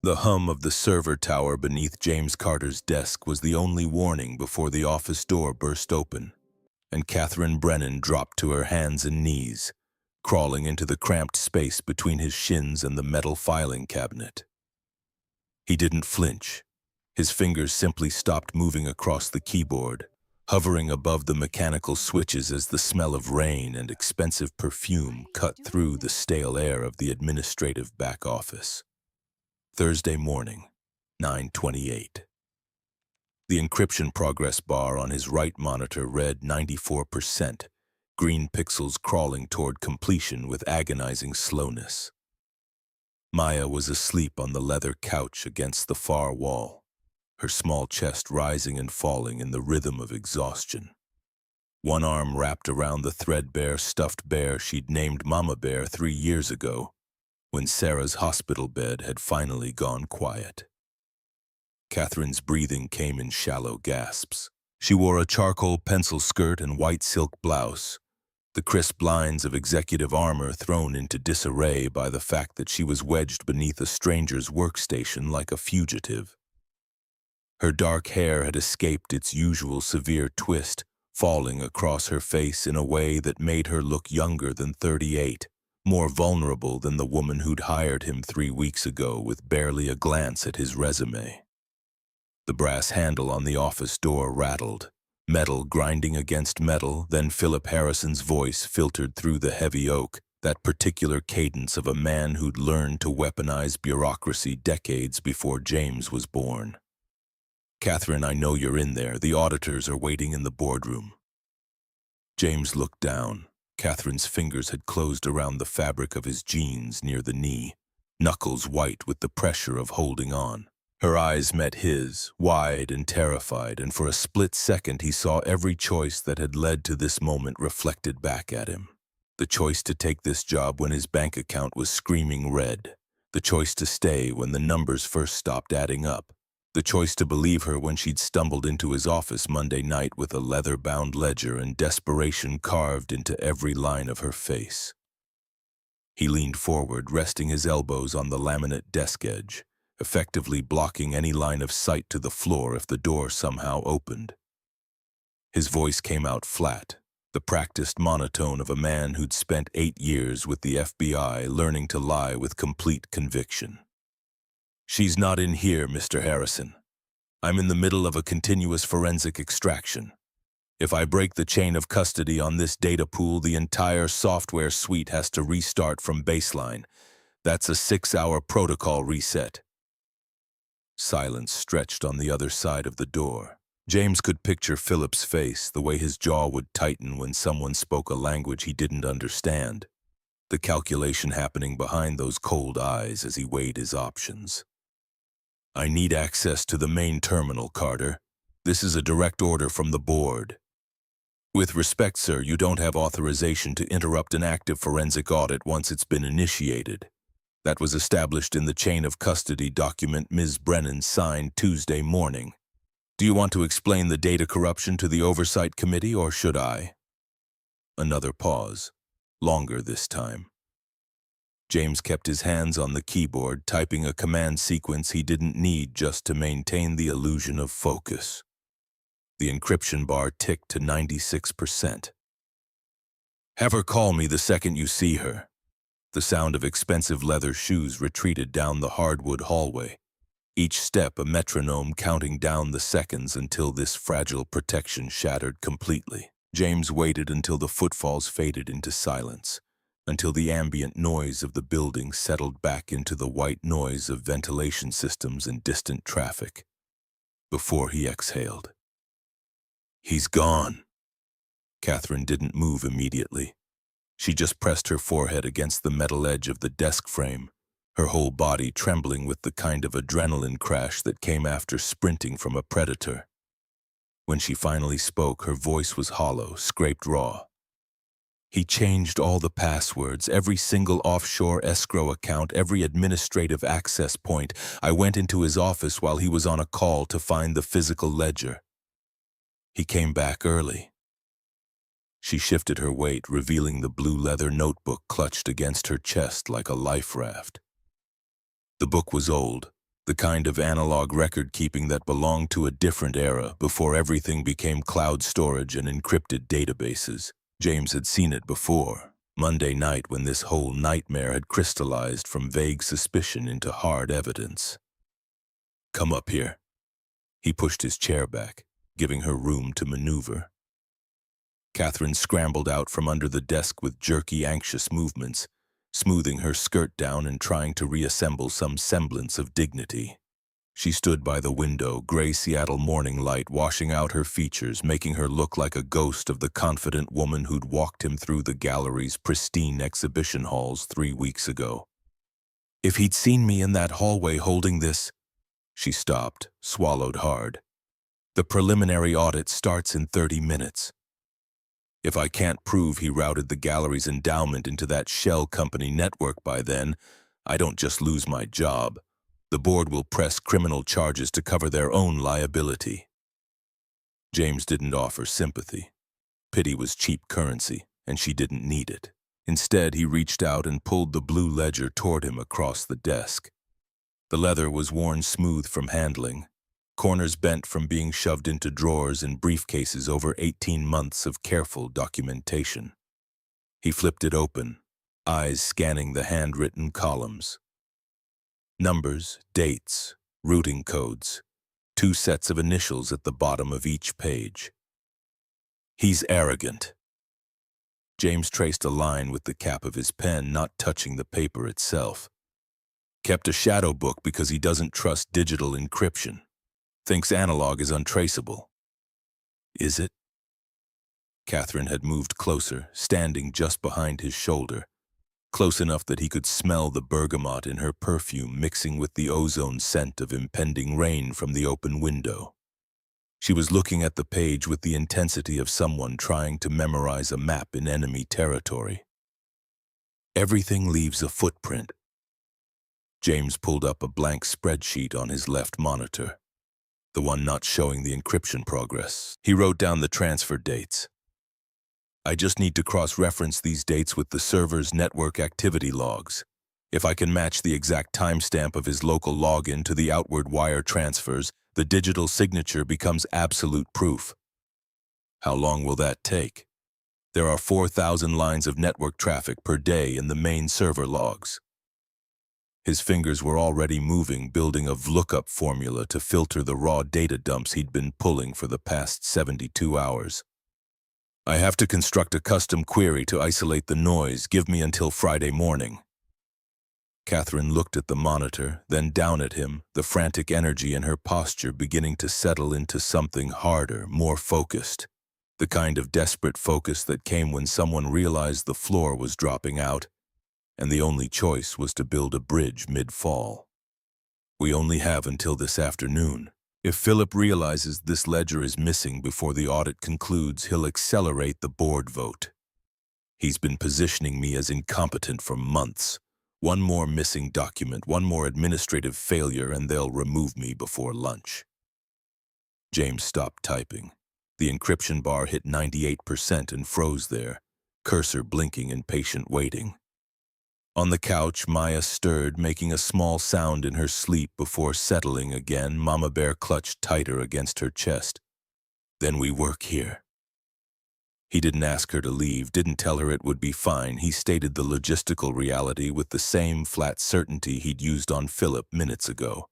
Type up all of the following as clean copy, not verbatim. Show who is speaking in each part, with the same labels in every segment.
Speaker 1: The hum of the server tower beneath James Carter's desk was the only warning before the office door burst open, and Catherine Brennan dropped to her hands and knees, crawling into the cramped space between his shins and the metal filing cabinet. He didn't flinch. His fingers simply stopped moving across the keyboard, hovering above the mechanical switches as the smell of rain and expensive perfume cut through the stale air of the administrative back office. Thursday morning, 9:28. The encryption progress bar on his right monitor read 94%, green pixels crawling toward completion with agonizing slowness. Maya was asleep on the leather couch against the far wall, her small chest rising and falling in the rhythm of exhaustion. One arm wrapped around the threadbare stuffed bear she'd named Mama Bear 3 years ago, when Sarah's hospital bed had finally gone quiet. Catherine's breathing came in shallow gasps. She wore a charcoal pencil skirt and white silk blouse, the crisp lines of executive armor thrown into disarray by the fact that she was wedged beneath a stranger's workstation like a fugitive. Her dark hair had escaped its usual severe twist, falling across her face in a way that made her look younger than 38, more vulnerable than the woman who'd hired him 3 weeks ago with barely a glance at his resume. The brass handle on the office door rattled, metal grinding against metal, then Philip Harrison's voice filtered through the heavy oak, that particular cadence of a man who'd learned to weaponize bureaucracy decades before James was born. "Catherine, I know you're in there. The auditors are waiting in the boardroom." James looked down. Catherine's fingers had closed around the fabric of his jeans near the knee, knuckles white with the pressure of holding on. Her eyes met his, wide and terrified, and for a split second he saw every choice that had led to this moment reflected back at him. The choice to take this job when his bank account was screaming red. The choice to stay when the numbers first stopped adding up. The choice to believe her when she'd stumbled into his office Monday night with a leather-bound ledger and desperation carved into every line of her face. He leaned forward, resting his elbows on the laminate desk edge, effectively blocking any line of sight to the floor if the door somehow opened. His voice came out flat, the practiced monotone of a man who'd spent 8 years with the FBI learning to lie with complete conviction. "She's not in here, Mr. Harrison. I'm in the middle of a continuous forensic extraction. If I break the chain of custody on this data pool, the entire software suite has to restart from baseline. That's a 6-hour protocol reset." Silence stretched on the other side of the door. James could picture Philip's face, the way his jaw would tighten when someone spoke a language he didn't understand, the calculation happening behind those cold eyes as he weighed his options. "I need access to the main terminal, Carter. This is a direct order from the board. With respect, sir, you don't have authorization to interrupt an active forensic audit once it's been initiated. That was established in the chain of custody document Ms. Brennan signed Tuesday morning. Do you want to explain the data corruption to the Oversight Committee, or should I?" Another pause, longer this time. James kept his hands on the keyboard, typing a command sequence he didn't need just to maintain the illusion of focus. The encryption bar ticked to 96%. "Have her call me the second you see her." The sound of expensive leather shoes retreated down the hardwood hallway, each step a metronome counting down the seconds until this fragile protection shattered completely. James waited until the footfalls faded into silence, until the ambient noise of the building settled back into the white noise of ventilation systems and distant traffic, before he exhaled. "He's gone." Catherine didn't move immediately. She just pressed her forehead against the metal edge of the desk frame, her whole body trembling with the kind of adrenaline crash that came after sprinting from a predator. When she finally spoke, her voice was hollow, scraped raw. "He changed all the passwords, every single offshore escrow account, every administrative access point. I went into his office while he was on a call to find the physical ledger. He came back early." She shifted her weight, revealing the blue leather notebook clutched against her chest like a life raft. The book was old, The kind of analog record-keeping that belonged to a different era before everything became cloud storage and encrypted databases. James had seen it before, Monday night when this whole nightmare had crystallized from vague suspicion into hard evidence. "Come up here." He pushed his chair back, giving her room to maneuver. Catherine scrambled out from under the desk with jerky, anxious movements, smoothing her skirt down and trying to reassemble some semblance of dignity. She stood by the window, gray Seattle morning light washing out her features, making her look like a ghost of the confident woman who'd walked him through the gallery's pristine exhibition halls 3 weeks ago. If he'd seen me in that hallway holding this... She stopped, swallowed hard. "The preliminary audit starts in 30 minutes. If I can't prove he routed the gallery's endowment into that shell company network by then, I don't just lose my job. The board will press criminal charges to cover their own liability." James didn't offer sympathy. Pity was cheap currency, and she didn't need it. Instead, he reached out and pulled the blue ledger toward him across the desk. The leather was worn smooth from handling, corners bent from being shoved into drawers and briefcases over 18 months of careful documentation. He flipped it open, eyes scanning the handwritten columns. Numbers, dates, routing codes, 2 sets of initials at the bottom of each page. "He's arrogant." James traced a line with the cap of his pen, not touching the paper itself. "Kept a shadow book because he doesn't trust digital encryption. Thinks analog is untraceable." "Is it?" Catherine had moved closer, standing just behind his shoulder, close enough that he could smell the bergamot in her perfume mixing with the ozone scent of impending rain from the open window. She was looking at the page with the intensity of someone trying to memorize a map in enemy territory. "Everything leaves a footprint." James pulled up a blank spreadsheet on his left monitor, the one not showing the encryption progress. He wrote down the transfer dates. "I just need to cross-reference these dates with the server's network activity logs. If I can match the exact timestamp of his local login to the outward wire transfers, the digital signature becomes absolute proof." "How long will that take?" "There are 4,000 lines of network traffic per day in the main server logs." His fingers were already moving, building a VLOOKUP formula to filter the raw data dumps he'd been pulling for the past 72 hours. "I have to construct a custom query to isolate the noise. Give me until Friday morning." Catherine looked at the monitor, then down at him, the frantic energy in her posture beginning to settle into something harder, more focused. The kind of desperate focus that came when someone realized the floor was dropping out, and the only choice was to build a bridge mid-fall. "We only have until this afternoon. If Philip realizes this ledger is missing before the audit concludes, he'll accelerate the board vote. He's been positioning me as incompetent for months. One more missing document, one more administrative failure, and they'll remove me before lunch." James stopped typing. The encryption bar hit 98% and froze there, cursor blinking in patient waiting. On the couch, Maya stirred, making a small sound in her sleep before settling again. Mama Bear clutched tighter against her chest. "Then we work here." He didn't ask her to leave, didn't tell her it would be fine. He stated the logistical reality with the same flat certainty he'd used on Philip minutes ago.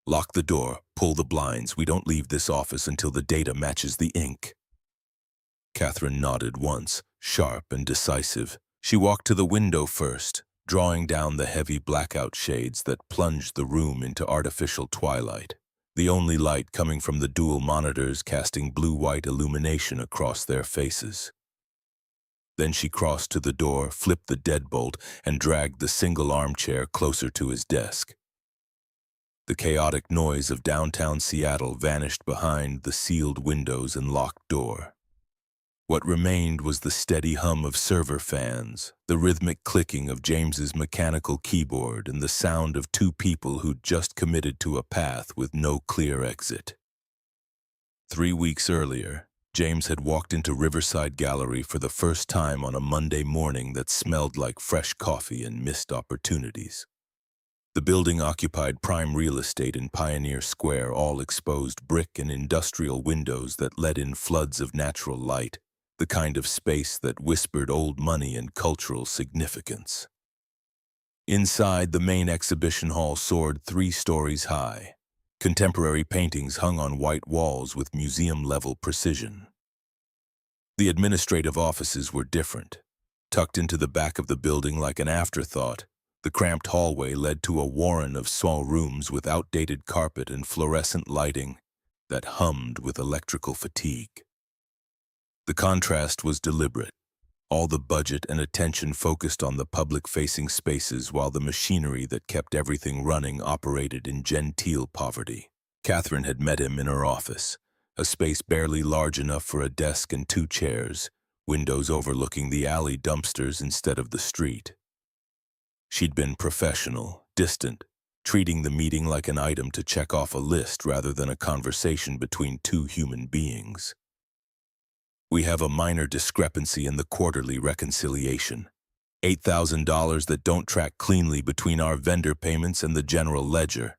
Speaker 1: "Lock the door, pull the blinds. We don't leave this office until the data matches the ink." Catherine nodded once, sharp and decisive. She walked to the window first, drawing down the heavy blackout shades that plunged the room into artificial twilight, the only light coming from the dual monitors casting blue-white illumination across their faces. Then she crossed to the door, flipped the deadbolt, and dragged the single armchair closer to his desk. The chaotic noise of downtown Seattle vanished behind the sealed windows and locked door. What remained was the steady hum of server fans, the rhythmic clicking of James's mechanical keyboard, and the sound of 2 people who'd just committed to a path with no clear exit. 3 weeks earlier, James had walked into Riverside Gallery for the first time on a Monday morning that smelled like fresh coffee and missed opportunities. The building occupied prime real estate in Pioneer Square, all exposed brick and industrial windows that let in floods of natural light, the kind of space that whispered old money and cultural significance. Inside, the main exhibition hall soared 3 stories high. Contemporary paintings hung on white walls with museum-level precision. The administrative offices were different. Tucked into the back of the building like an afterthought, the cramped hallway led to a warren of small rooms with outdated carpet and fluorescent lighting that hummed with electrical fatigue. The contrast was deliberate. All the budget and attention focused on the public-facing spaces while the machinery that kept everything running operated in genteel poverty. Catherine had met him in her office, a space barely large enough for a desk and 2 chairs, windows overlooking the alley dumpsters instead of the street. She'd been professional, distant, treating the meeting like an item to check off a list rather than a conversation between 2 human beings. We have a minor discrepancy in the quarterly reconciliation. $8,000 that don't track cleanly between our vendor payments and the general ledger.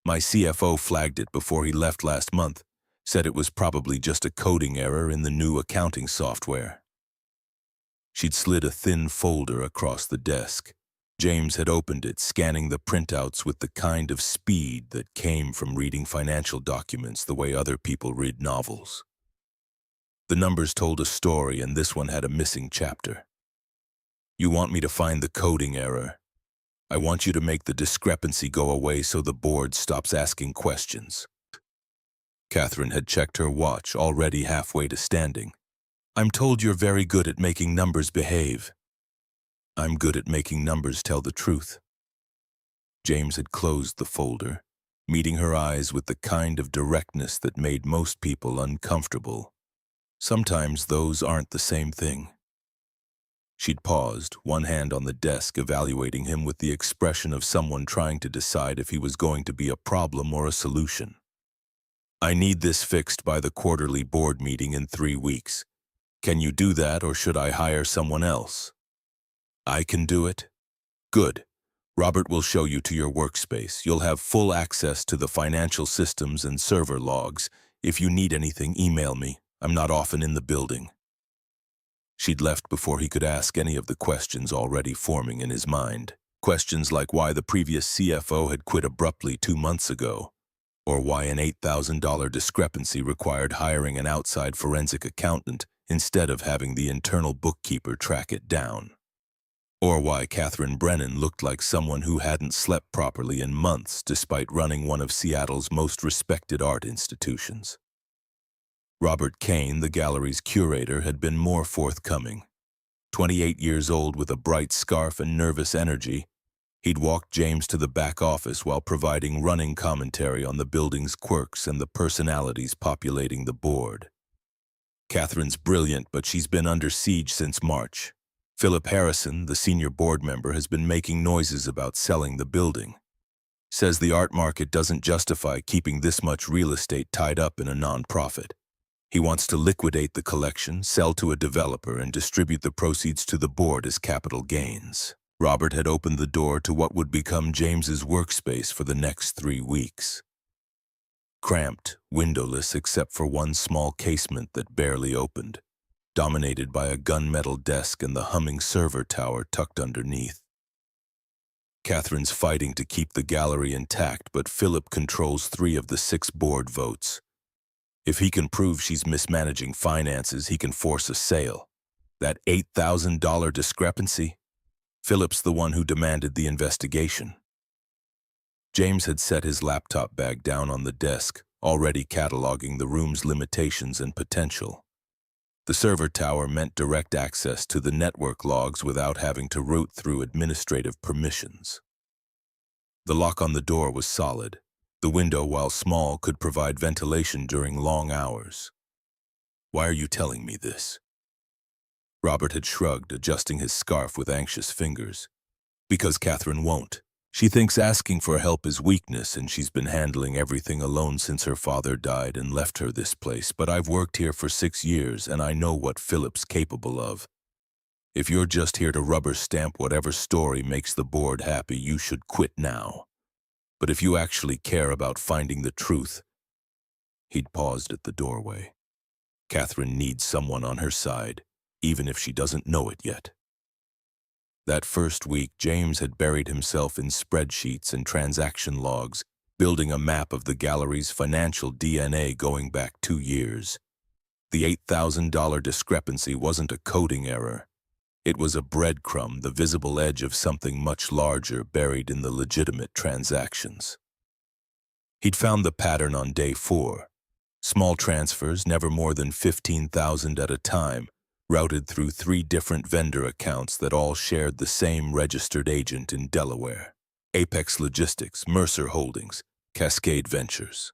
Speaker 1: My CFO flagged it before he left last month, said it was probably just a coding error in the new accounting software. She'd slid a thin folder across the desk. James had opened it, scanning the printouts with the kind of speed that came from reading financial documents the way other people read novels. The numbers told a story, and this one had a missing chapter. You want me to find the coding error? I want you to make the discrepancy go away so the board stops asking questions. Catherine had checked her watch, already halfway to standing. I'm told you're very good at making numbers behave. I'm good at making numbers tell the truth. James had closed the folder, meeting her eyes with the kind of directness that made most people uncomfortable. Sometimes those aren't the same thing. She'd paused, one hand on the desk, evaluating him with the expression of someone trying to decide if he was going to be a problem or a solution. I need this fixed by the quarterly board meeting in 3 weeks. Can you do that, or should I hire someone else? I can do it. Good. Robert will show you to your workspace. You'll have full access to the financial systems and server logs. If you need anything, email me. I'm not often in the building. She'd left before he could ask any of the questions already forming in his mind. Questions like why the previous CFO had quit abruptly 2 months ago, or why an $8,000 discrepancy required hiring an outside forensic accountant instead of having the internal bookkeeper track it down, or why Catherine Brennan looked like someone who hadn't slept properly in months despite running one of Seattle's most respected art institutions. Robert Kane, the gallery's curator, had been more forthcoming. 28 years old with a bright scarf and nervous energy, he'd walked James to the back office while providing running commentary on the building's quirks and the personalities populating the board. Catherine's brilliant, but she's been under siege since March. Philip Harrison, the senior board member, has been making noises about selling the building. Says the art market doesn't justify keeping this much real estate tied up in a nonprofit. He wants to liquidate the collection, sell to a developer, and distribute the proceeds to the board as capital gains. Robert had opened the door to what would become James's workspace for the next 3 weeks. Cramped, windowless except for one small casement that barely opened, dominated by a gunmetal desk and the humming server tower tucked underneath. Catherine's fighting to keep the gallery intact, but Philip controls 3 of the 6 board votes. If he can prove she's mismanaging finances, he can force a sale. That $8,000 discrepancy? Philip's the one who demanded the investigation. James had set his laptop bag down on the desk, already cataloging the room's limitations and potential. The server tower meant direct access to the network logs without having to root through administrative permissions. The lock on the door was solid. The window, while small, could provide ventilation during long hours. Why are you telling me this? Robert had shrugged, adjusting his scarf with anxious fingers. Because Catherine won't. She thinks asking for help is weakness, and she's been handling everything alone since her father died and left her this place. But I've worked here for 6 years, and I know what Philip's capable of. If you're just here to rubber stamp whatever story makes the board happy, you should quit now. But if you actually care about finding the truth—" He'd paused at the doorway. Catherine needs someone on her side, even if she doesn't know it yet. That first week, James had buried himself in spreadsheets and transaction logs, building a map of the gallery's financial DNA going back 2 years. The $8,000 discrepancy wasn't a coding error. It was a breadcrumb, the visible edge of something much larger buried in the legitimate transactions. He'd found the pattern on day 4. Small transfers, never more than $15,000 at a time, routed through 3 different vendor accounts that all shared the same registered agent in Delaware: Apex Logistics, Mercer Holdings, Cascade Ventures.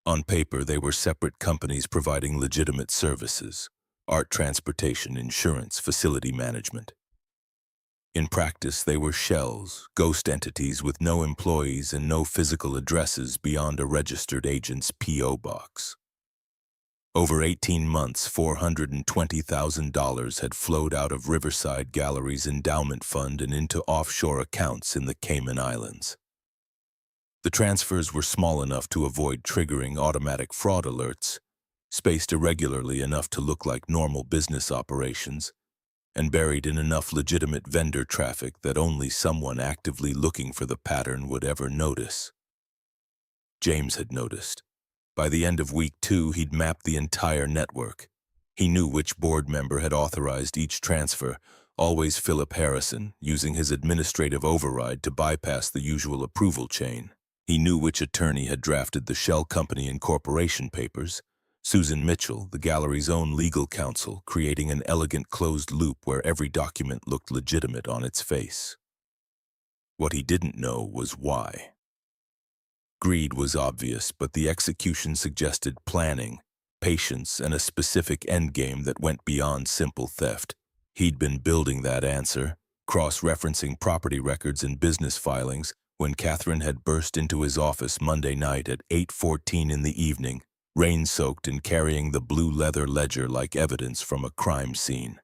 Speaker 1: On paper, they were separate companies providing legitimate services: art transportation, insurance, facility management. In practice, they were shells, ghost entities with no employees and no physical addresses beyond a registered agent's P.O. box. Over 18 months, $420,000 had flowed out of Riverside Gallery's endowment fund and into offshore accounts in the Cayman Islands. The transfers were small enough to avoid triggering automatic fraud alerts, spaced irregularly enough to look like normal business operations, and buried in enough legitimate vendor traffic that only someone actively looking for the pattern would ever notice. James had noticed. By the end of week 2, he'd mapped the entire network. He knew which board member had authorized each transfer, always Philip Harrison, using his administrative override to bypass the usual approval chain. He knew which attorney had drafted the shell company incorporation papers, Susan Mitchell, the gallery's own legal counsel, creating an elegant closed loop where every document looked legitimate on its face. What he didn't know was why. Greed was obvious, but the execution suggested planning, patience, and a specific endgame that went beyond simple theft. He'd been building that answer, cross-referencing property records and business filings, when Catherine had burst into his office Monday night at 8:14 in the evening, rain-soaked and carrying the blue leather ledger like evidence from a crime scene.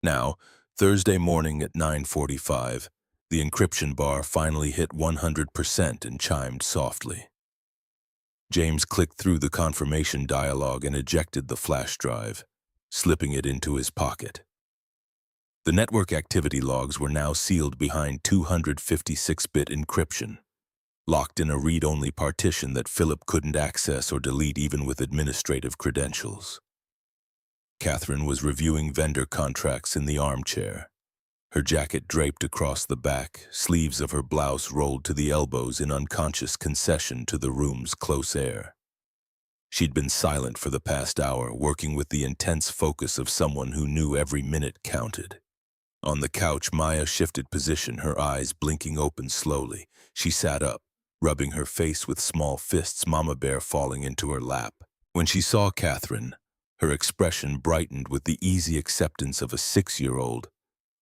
Speaker 1: Now, Thursday morning at 9:45, the encryption bar finally hit 100% and chimed softly. James clicked through the confirmation dialogue and ejected the flash drive, slipping it into his pocket. The network activity logs were now sealed behind 256-bit encryption, locked in a read-only partition that Philip couldn't access or delete even with administrative credentials. Catherine was reviewing vendor contracts in the armchair, her jacket draped across the back, sleeves of her blouse rolled to the elbows in unconscious concession to the room's close air. She'd been silent for the past hour, working with the intense focus of someone who knew every minute counted. On the couch, Maya shifted position, her eyes blinking open slowly. She sat up, rubbing her face with small fists, mama bear falling into her lap. When she saw Catherine, her expression brightened with the easy acceptance of a 6-year-old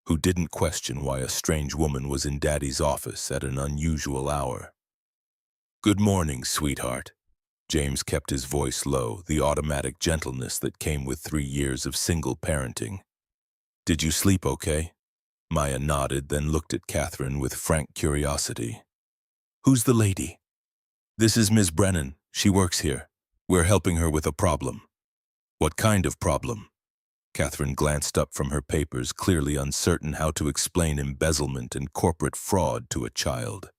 Speaker 1: who didn't question why a strange woman was in Daddy's office at an unusual hour. "Good morning, sweetheart." James kept his voice low, the automatic gentleness that came with 3 years of single parenting. "Did you sleep okay?" Maya nodded, then looked at Catherine with frank curiosity. "Who's the lady?" "This is Ms. Brennan. She works here. We're helping her with a problem." "What kind of problem?" Catherine glanced up from her papers, clearly uncertain how to explain embezzlement and corporate fraud to a child.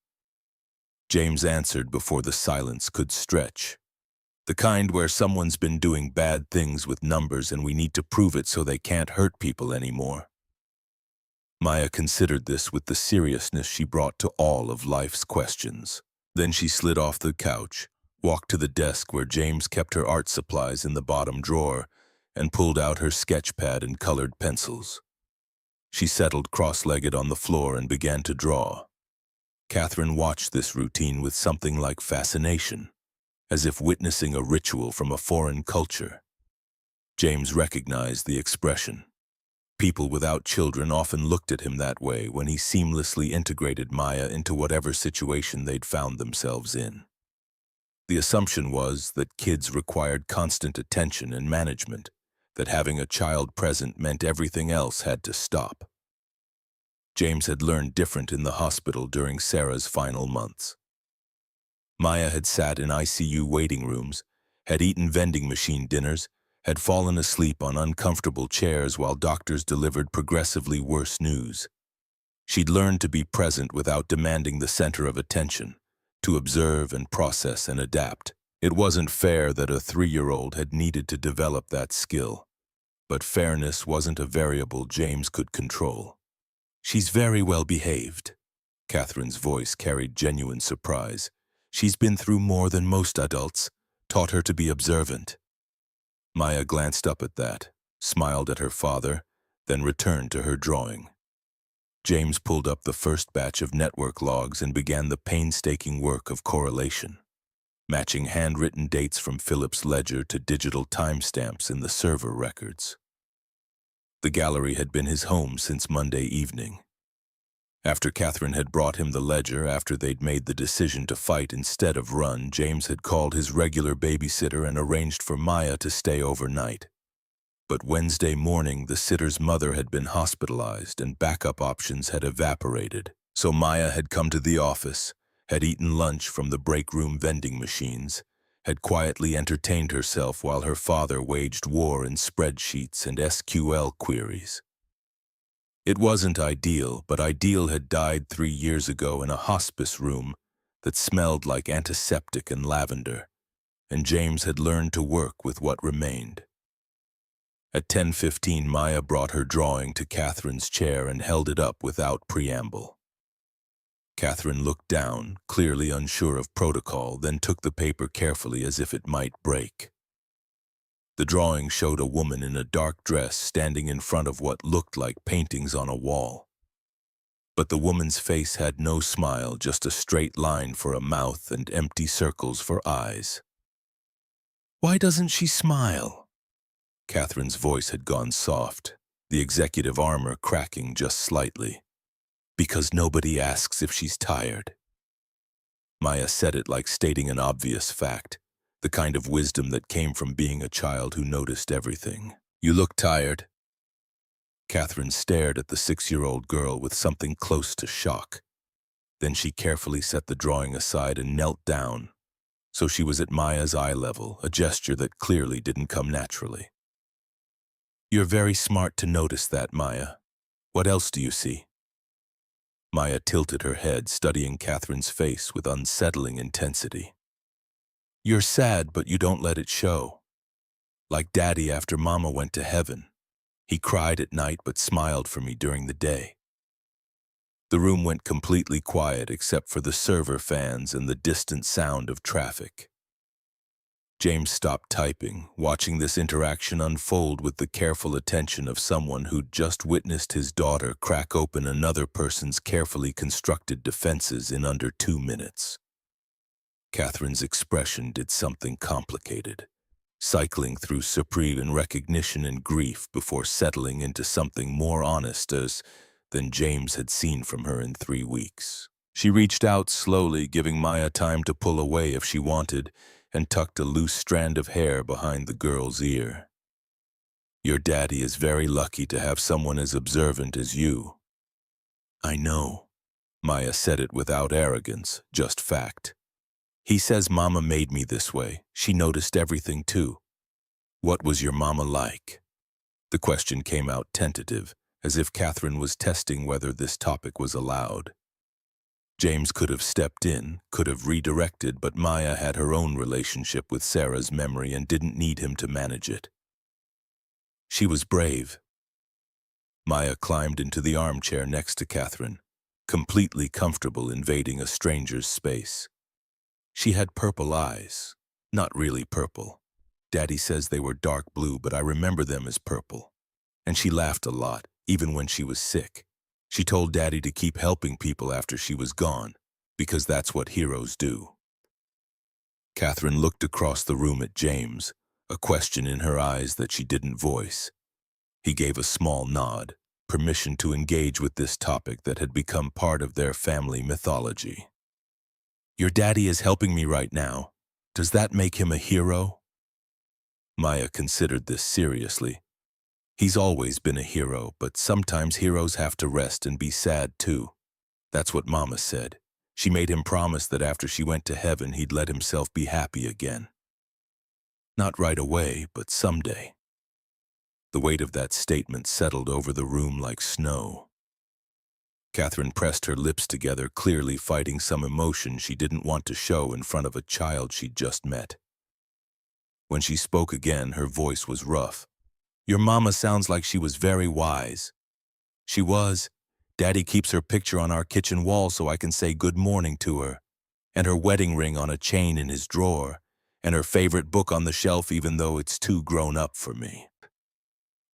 Speaker 1: James answered before the silence could stretch. "The kind where someone's been doing bad things with numbers and we need to prove it so they can't hurt people anymore." Maya considered this with the seriousness she brought to all of life's questions. Then she slid off the couch, walked to the desk where James kept her art supplies in the bottom drawer, and pulled out her sketch pad and colored pencils. She settled cross-legged on the floor and began to draw. Catherine watched this routine with something like fascination, as if witnessing a ritual from a foreign culture. James recognized the expression. People without children often looked at him that way when he seamlessly integrated Maya into whatever situation they'd found themselves in. The assumption was that kids required constant attention and management, that having a child present meant everything else had to stop. James had learned different in the hospital during Sarah's final months. Maya had sat in ICU waiting rooms, had eaten vending machine dinners, had fallen asleep on uncomfortable chairs while doctors delivered progressively worse news. She'd learned to be present without demanding the center of attention, to observe and process and adapt. It wasn't fair that a 3-year-old had needed to develop that skill, but fairness wasn't a variable James could control. "She's very well behaved." Catherine's voice carried genuine surprise. "She's been through more than most adults, taught her to be observant." Maya glanced up at that, smiled at her father, then returned to her drawing. James pulled up the first batch of network logs and began the painstaking work of correlation, matching handwritten dates from Philip's ledger to digital timestamps in the server records. The gallery had been his home since Monday evening. After Catherine had brought him the ledger after they'd made the decision to fight instead of run, James had called his regular babysitter and arranged for Maya to stay overnight. But Wednesday morning, the sitter's mother had been hospitalized and backup options had evaporated. So Maya had come to the office, had eaten lunch from the break room vending machines, had quietly entertained herself while her father waged war in spreadsheets and SQL queries. It wasn't ideal, but Ideal had died 3 years ago in a hospice room that smelled like antiseptic and lavender, and James had learned to work with what remained. At 10:15, Maya brought her drawing to Catherine's chair and held it up without preamble. Catherine looked down, clearly unsure of protocol, then took the paper carefully as if it might break. The drawing showed a woman in a dark dress standing in front of what looked like paintings on a wall. But the woman's face had no smile, just a straight line for a mouth and empty circles for eyes. "Why doesn't she smile?" Catherine's voice had gone soft, the executive armor cracking just slightly. "Because nobody asks if she's tired." Maya said it like stating an obvious fact, the kind of wisdom that came from being a child who noticed everything. "You look tired." Catherine stared at the 6-year-old girl with something close to shock. Then she carefully set the drawing aside and knelt down, so she was at Maya's eye level, a gesture that clearly didn't come naturally. "You're very smart to notice that, Maya. What else do you see?" Maya tilted her head, studying Catherine's face with unsettling intensity. "You're sad, but you don't let it show. Like Daddy after Mama went to heaven. He cried at night but smiled for me during the day." The room went completely quiet except for the server fans and the distant sound of traffic. James stopped typing, watching this interaction unfold with the careful attention of someone who'd just witnessed his daughter crack open another person's carefully constructed defenses in under 2 minutes. Catherine's expression did something complicated, cycling through surprise and recognition and grief before settling into something more honest than James had seen from her in 3 weeks. She reached out slowly, giving Maya time to pull away if she wanted, and tucked a loose strand of hair behind the girl's ear. "Your daddy is very lucky to have someone as observant as you." "I know." Maya said it without arrogance, just fact. "He says Mama made me this way. She noticed everything too." "What was your mama like?" The question came out tentative, as if Catherine was testing whether this topic was allowed. James could have stepped in, could have redirected, but Maya had her own relationship with Sarah's memory and didn't need him to manage it. "She was brave." Maya climbed into the armchair next to Catherine, completely comfortable invading a stranger's space. "She had purple eyes. Not really purple. Daddy says they were dark blue, but I remember them as purple. And she laughed a lot, even when she was sick. She told Daddy to keep helping people after she was gone, because that's what heroes do." Catherine looked across the room at James, a question in her eyes that she didn't voice. He gave a small nod, permission to engage with this topic that had become part of their family mythology. "Your daddy is helping me right now. Does that make him a hero?" Maya considered this seriously. He's always been a hero, but sometimes heroes have to rest and be sad too. That's what Mama said. She made him promise that after she went to heaven, he'd let himself be happy again. Not right away, but someday. The weight of that statement settled over the room like snow. Catherine pressed her lips together, clearly fighting some emotion she didn't want to show in front of a child she'd just met. When she spoke again, her voice was rough. "Your mama sounds like she was very wise." "She was. Daddy keeps her picture on our kitchen wall so I can say good morning to her, and her wedding ring on a chain in his drawer, and her favorite book on the shelf even though it's too grown up for me."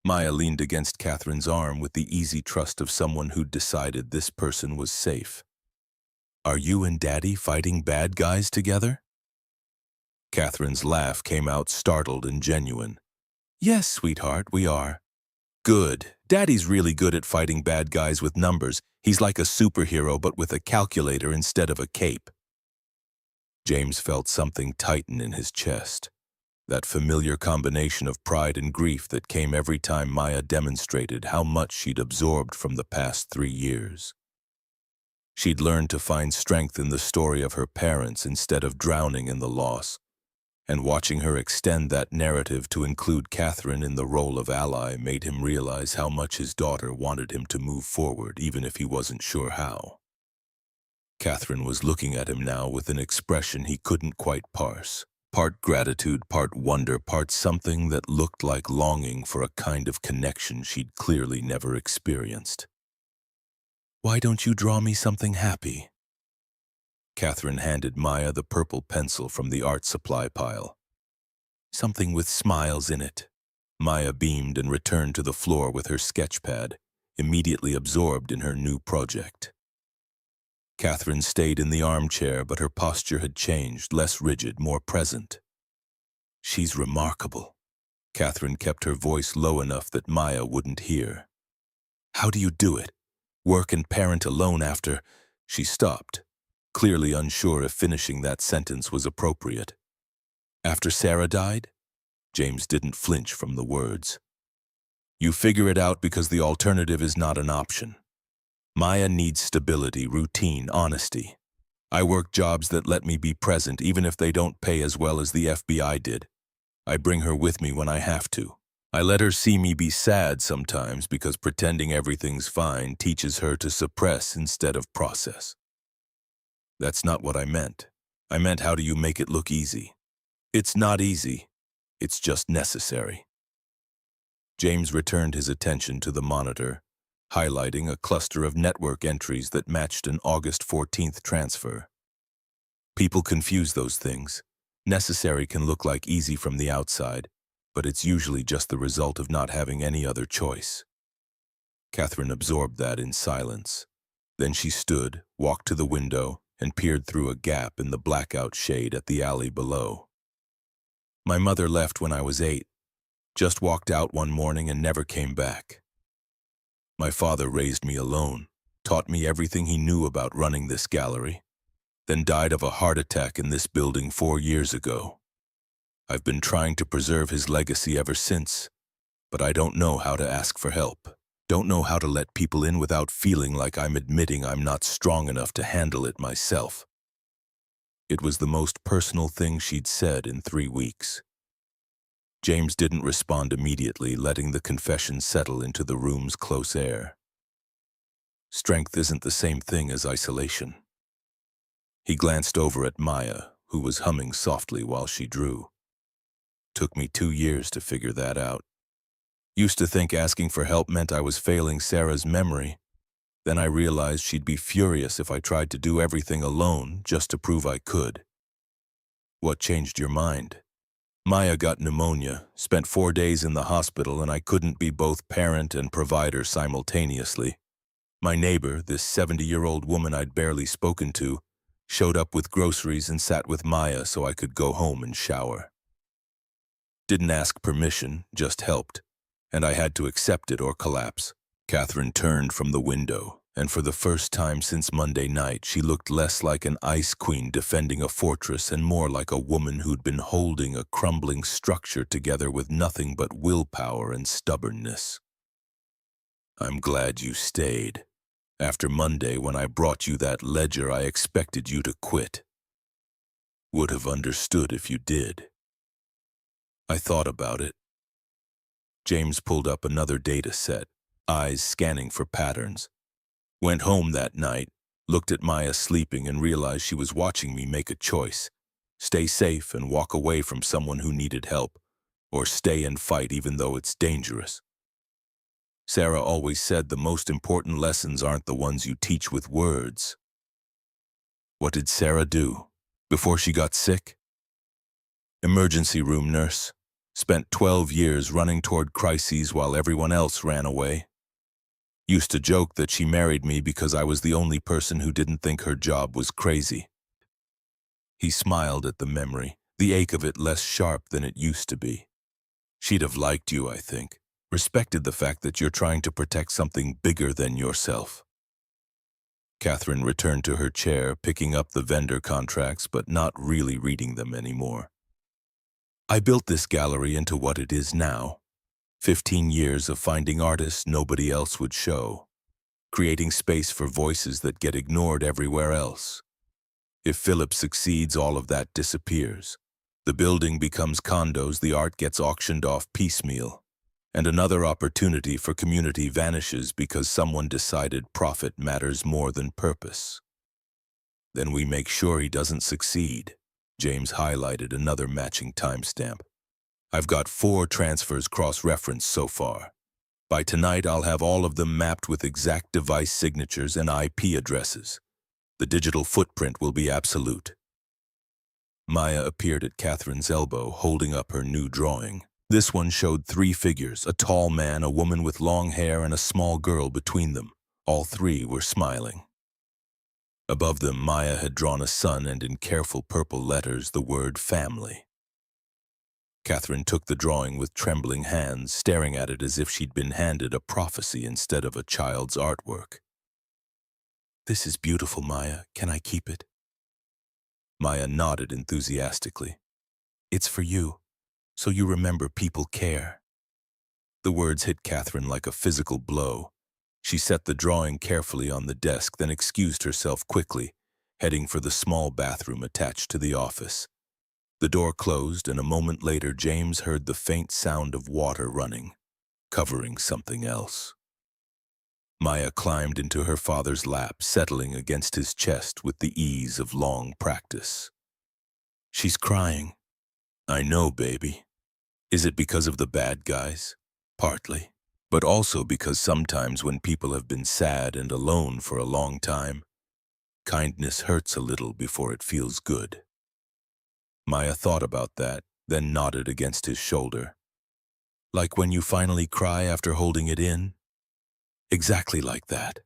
Speaker 1: Maya leaned against Catherine's arm with the easy trust of someone who'd decided this person was safe. "Are you and Daddy fighting bad guys together?" Catherine's laugh came out startled and genuine. "Yes, sweetheart, we are." "Good. Daddy's really good at fighting bad guys with numbers. He's like a superhero but with a calculator instead of a cape." James felt something tighten in his chest. That familiar combination of pride and grief that came every time Maya demonstrated how much she'd absorbed from the past 3 years. She'd learned to find strength in the story of her parents instead of drowning in the loss, and watching her extend that narrative to include Catherine in the role of ally made him realize how much his daughter wanted him to move forward, even if he wasn't sure how. Catherine was looking at him now with an expression he couldn't quite parse. Part gratitude, part wonder, part something that looked like longing for a kind of connection she'd clearly never experienced. "Why don't you draw me something happy?" Catherine handed Maya the purple pencil from the art supply pile. "Something with smiles in it." Maya beamed and returned to the floor with her sketch pad, immediately absorbed in her new project. Catherine stayed in the armchair, but her posture had changed, less rigid, more present. "She's remarkable." Catherine kept her voice low enough that Maya wouldn't hear. "How do you do it? Work and parent alone after—" She stopped, clearly unsure if finishing that sentence was appropriate. "After Sarah died?" James didn't flinch from the words. "You figure it out because the alternative is not an option. Maya needs stability, routine, honesty. I work jobs that let me be present even if they don't pay as well as the FBI did. I bring her with me when I have to. I let her see me be sad sometimes because pretending everything's fine teaches her to suppress instead of process." "That's not what I meant. I meant how do you make it look easy?" "It's not easy. It's just necessary." James returned his attention to the monitor, highlighting a cluster of network entries that matched an August 14th transfer. People confuse those things. Necessary can look like easy from the outside, but it's usually just the result of not having any other choice. Catherine absorbed that in silence. Then she stood, walked to the window, and peered through a gap in the blackout shade at the alley below. "My mother left when I was 8. Just walked out one morning and never came back. My father raised me alone, taught me everything he knew about running this gallery, then died of a heart attack in this building 4 years ago. I've been trying to preserve his legacy ever since, but I don't know how to ask for help. Don't know how to let people in without feeling like I'm admitting I'm not strong enough to handle it myself." It was the most personal thing she'd said in 3 weeks. James didn't respond immediately, letting the confession settle into the room's close air. Strength isn't the same thing as isolation. He glanced over at Maya, who was humming softly while she drew. "Took me 2 years to figure that out. Used to think asking for help meant I was failing Sarah's memory. Then I realized she'd be furious if I tried to do everything alone just to prove I could." "What changed your mind?" "Maya got pneumonia, spent 4 days in the hospital, and I couldn't be both parent and provider simultaneously. My neighbor, this 70-year-old woman I'd barely spoken to, showed up with groceries and sat with Maya so I could go home and shower. Didn't ask permission, just helped, and I had to accept it or collapse." Catherine turned from the window, and for the first time since Monday night, she looked less like an ice queen defending a fortress and more like a woman who'd been holding a crumbling structure together with nothing but willpower and stubbornness. "I'm glad you stayed. After Monday, when I brought you that ledger, I expected you to quit. Would have understood if you did." I thought about it. James pulled up another data set, eyes scanning for patterns. Went home that night, looked at Maya sleeping and realized she was watching me make a choice. Stay safe and walk away from someone who needed help, or stay and fight even though it's dangerous. Sarah always said the most important lessons aren't the ones you teach with words. What did Sarah do before she got sick? Emergency room nurse. Spent 12 years running toward crises while everyone else ran away. Used to joke that she married me because I was the only person who didn't think her job was crazy. He smiled at the memory, the ache of it less sharp than it used to be. She'd have liked you, I think. Respected the fact that you're trying to protect something bigger than yourself. Catherine returned to her chair, picking up the vendor contracts but not really reading them anymore. I built this gallery into what it is now. 15 years of finding artists nobody else would show. Creating space for voices that get ignored everywhere else. If Philip succeeds, all of that disappears. The building becomes condos, the art gets auctioned off piecemeal. And another opportunity for community vanishes because someone decided profit matters more than purpose. Then we make sure he doesn't succeed. James highlighted another matching timestamp. I've got 4 transfers cross-referenced so far. By tonight, I'll have all of them mapped with exact device signatures and IP addresses. The digital footprint will be absolute. Maya appeared at Catherine's elbow, holding up her new drawing. This one showed 3 figures, a tall man, a woman with long hair, and a small girl between them. All 3 were smiling. Above them, Maya had drawn a sun and in careful purple letters the word family. Catherine took the drawing with trembling hands, staring at it as if she'd been handed a prophecy instead of a child's artwork. "This is beautiful, Maya. Can I keep it?" Maya nodded enthusiastically. "It's for you, so you remember people care." The words hit Catherine like a physical blow. She set the drawing carefully on the desk, then excused herself quickly, heading for the small bathroom attached to the office. The door closed, and a moment later James heard the faint sound of water running, covering something else. Maya climbed into her father's lap, settling against his chest with the ease of long practice. "She's crying." "I know, baby. Is it because of the bad guys?" "Partly. But also because sometimes when people have been sad and alone for a long time, kindness hurts a little before it feels good." Maya thought about that, then nodded against his shoulder. "Like when you finally cry after holding it in?" "Exactly like that."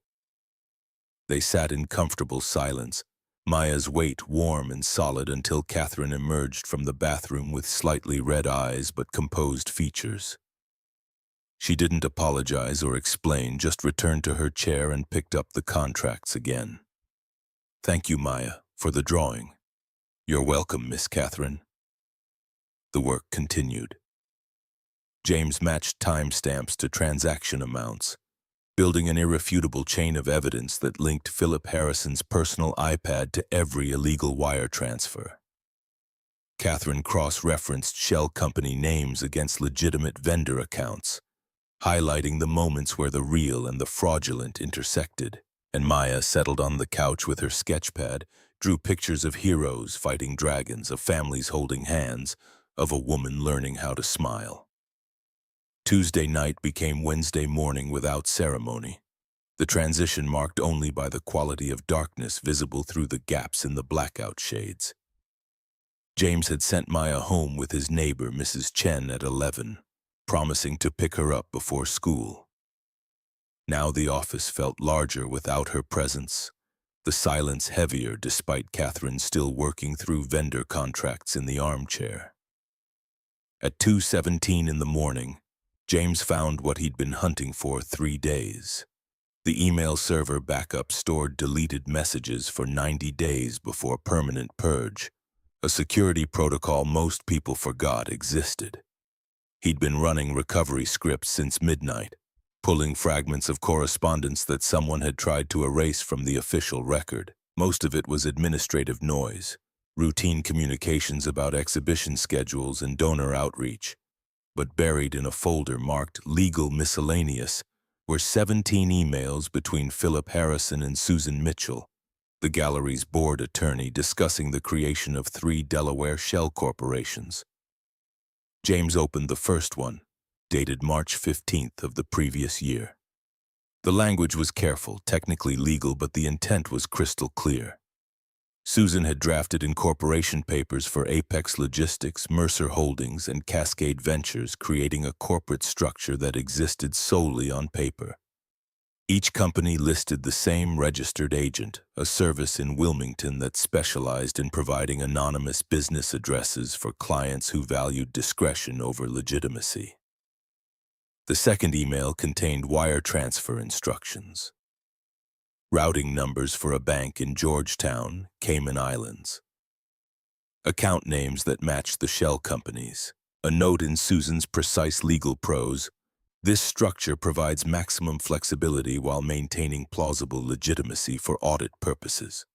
Speaker 1: They sat in comfortable silence, Maya's weight warm and solid until Catherine emerged from the bathroom with slightly red eyes but composed features. She didn't apologize or explain, just returned to her chair and picked up the contracts again. "Thank you, Maya, for the drawing." "You're welcome, Miss Catherine." The work continued. James matched timestamps to transaction amounts, building an irrefutable chain of evidence that linked Philip Harrison's personal iPad to every illegal wire transfer. Catherine cross-referenced shell company names against legitimate vendor accounts, highlighting the moments where the real and the fraudulent intersected, and Maya settled on the couch with her sketchpad, drew pictures of heroes fighting dragons, of families holding hands, of a woman learning how to smile. Tuesday night became Wednesday morning without ceremony, the transition marked only by the quality of darkness visible through the gaps in the blackout shades. James had sent Maya home with his neighbor, Mrs. Chen, at 11. Promising to pick her up before school. Now the office felt larger without her presence, the silence heavier despite Catherine still working through vendor contracts in the armchair. At 2:17 in the morning, James found what he'd been hunting for 3 days. The email server backup stored deleted messages for 90 days before permanent purge, a security protocol most people forgot existed. He'd been running recovery scripts since midnight, pulling fragments of correspondence that someone had tried to erase from the official record. Most of it was administrative noise, routine communications about exhibition schedules and donor outreach. But buried in a folder marked Legal Miscellaneous were 17 emails between Philip Harrison and Susan Mitchell, the gallery's board attorney, discussing the creation of 3 Delaware shell corporations. James opened the first one, dated March 15th of the previous year. The language was careful, technically legal, but the intent was crystal clear. Susan had drafted incorporation papers for Apex Logistics, Mercer Holdings, and Cascade Ventures, creating a corporate structure that existed solely on paper. Each company listed the same registered agent, a service in Wilmington that specialized in providing anonymous business addresses for clients who valued discretion over legitimacy. The second email contained wire transfer instructions. Routing numbers for a bank in Georgetown, Cayman Islands. Account names that matched the shell companies. A note in Susan's precise legal prose: "This structure provides maximum flexibility while maintaining plausible legitimacy for audit purposes."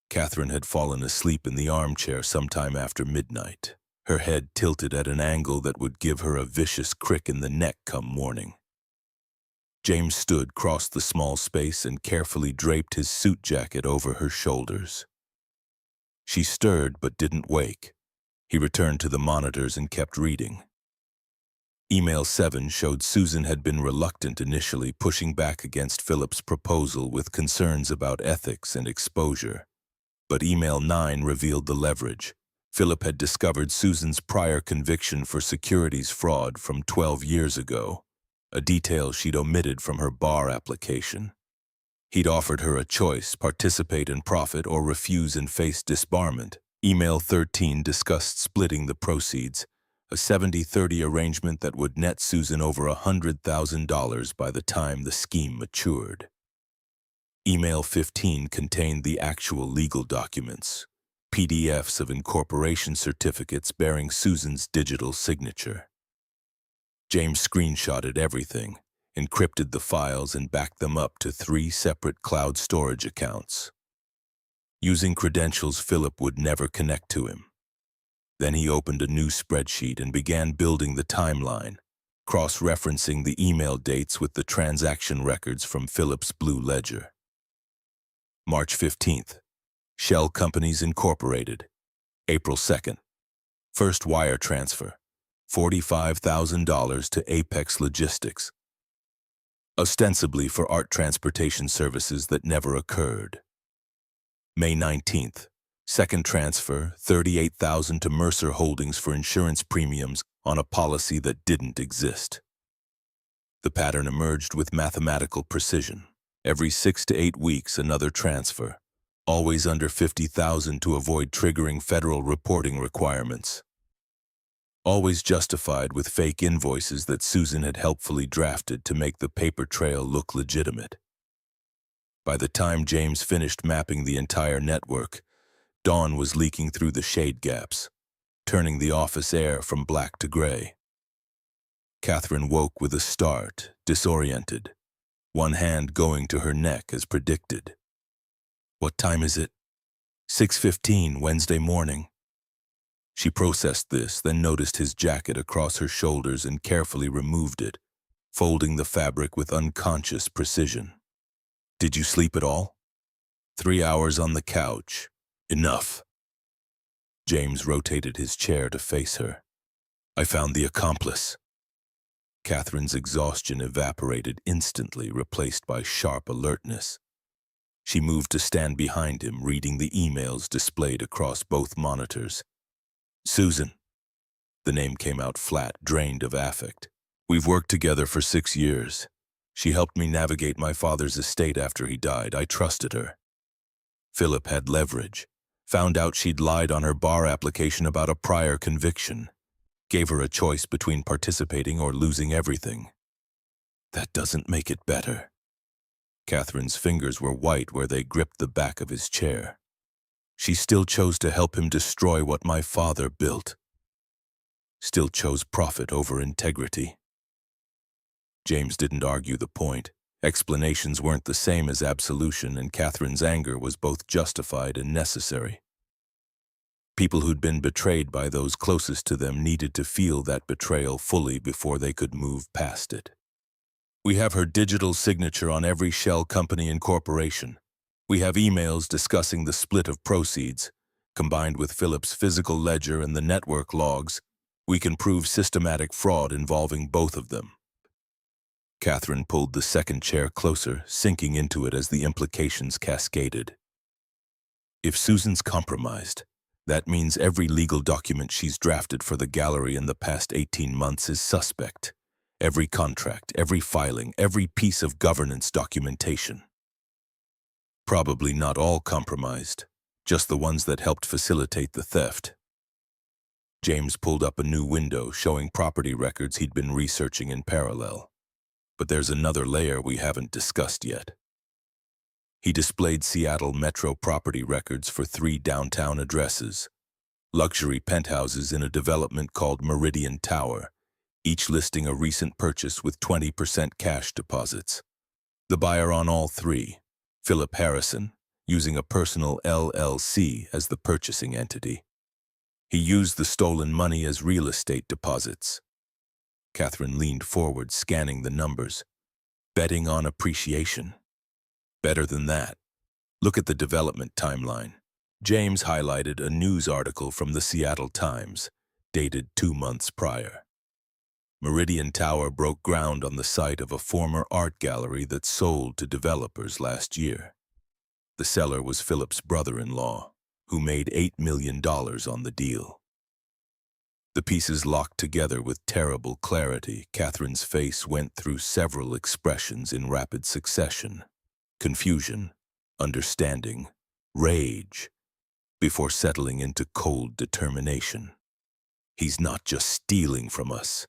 Speaker 1: Catherine had fallen asleep in the armchair sometime after midnight, her head tilted at an angle that would give her a vicious crick in the neck come morning. James stood, crossed the small space, and carefully draped his suit jacket over her shoulders. She stirred but didn't wake. He returned to the monitors and kept reading. Email 7 showed Susan had been reluctant initially, pushing back against Philip's proposal with concerns about ethics and exposure. But email 9 revealed the leverage. Philip had discovered Susan's prior conviction for securities fraud from 12 years ago, a detail she'd omitted from her bar application. He'd offered her a choice: participate and profit or refuse and face disbarment. Email 13 discussed splitting the proceeds, a 70-30 arrangement that would net Susan over $100,000 by the time the scheme matured. Email 15 contained the actual legal documents, PDFs of incorporation certificates bearing Susan's digital signature. James screenshotted everything, encrypted the files, and backed them up to 3 separate cloud storage accounts. Using credentials Philip would never connect to him. Then he opened a new spreadsheet and began building the timeline, cross-referencing the email dates with the transaction records from Philip's blue ledger. March 15th, Shell Companies Incorporated. April 2nd, first wire transfer, $45,000 to Apex Logistics, ostensibly for art transportation services that never occurred. May 19th, second transfer, $38,000 to Mercer Holdings for insurance premiums on a policy that didn't exist. The pattern emerged with mathematical precision. Every 6 to 8 weeks, another transfer, always under $50,000 to avoid triggering federal reporting requirements. Always justified with fake invoices that Susan had helpfully drafted to make the paper trail look legitimate. By the time James finished mapping the entire network, dawn was leaking through the shade gaps, turning the office air from black to gray. Catherine woke with a start, disoriented, one hand going to her neck as predicted. What time is it? 6:15 Wednesday morning. She processed this, then noticed his jacket across her shoulders and carefully removed it, folding the fabric with unconscious precision. Did you sleep at all? 3 hours on the couch. Enough. James rotated his chair to face her. I found the accomplice. Catherine's exhaustion evaporated instantly, replaced by sharp alertness. She moved to stand behind him, reading the emails displayed across both monitors. Susan. The name came out flat, drained of affect. We've worked together for 6 years. She helped me navigate my father's estate after he died. I trusted her. Philip had leverage. Found out she'd lied on her bar application about a prior conviction. Gave her a choice between participating or losing everything. That doesn't make it better. Catherine's fingers were white where they gripped the back of his chair. She still chose to help him destroy what my father built. Still chose profit over integrity. James didn't argue the point. Explanations weren't the same as absolution, and Catherine's anger was both justified and necessary. People who'd been betrayed by those closest to them needed to feel that betrayal fully before they could move past it. We have her digital signature on every shell company and corporation. We have emails discussing the split of proceeds. Combined with Philip's physical ledger and the network logs, we can prove systematic fraud involving both of them. Catherine pulled the second chair closer, sinking into it as the implications cascaded. If Susan's compromised, that means every legal document she's drafted for the gallery in the past 18 months is suspect. Every contract, every filing, every piece of governance documentation. Probably not all compromised, just the ones that helped facilitate the theft. James pulled up a new window showing property records he'd been researching in parallel. But there's another layer we haven't discussed yet. He displayed Seattle Metro property records for 3 downtown addresses, luxury penthouses in a development called Meridian Tower, each listing a recent purchase with 20% cash deposits. The buyer on all 3, Philip Harrison, using a personal LLC as the purchasing entity. He used the stolen money as real estate deposits. Catherine leaned forward, scanning the numbers. Betting on appreciation. Better than that. Look at the development timeline. James highlighted a news article from the Seattle Times, dated 2 months prior. Meridian Tower broke ground on the site of a former art gallery that sold to developers last year. The seller was Philip's brother-in-law, who made $8 million on the deal. The pieces locked together with terrible clarity. Catherine's face went through several expressions in rapid succession. Confusion, understanding, rage, before settling into cold determination. He's not just stealing from us.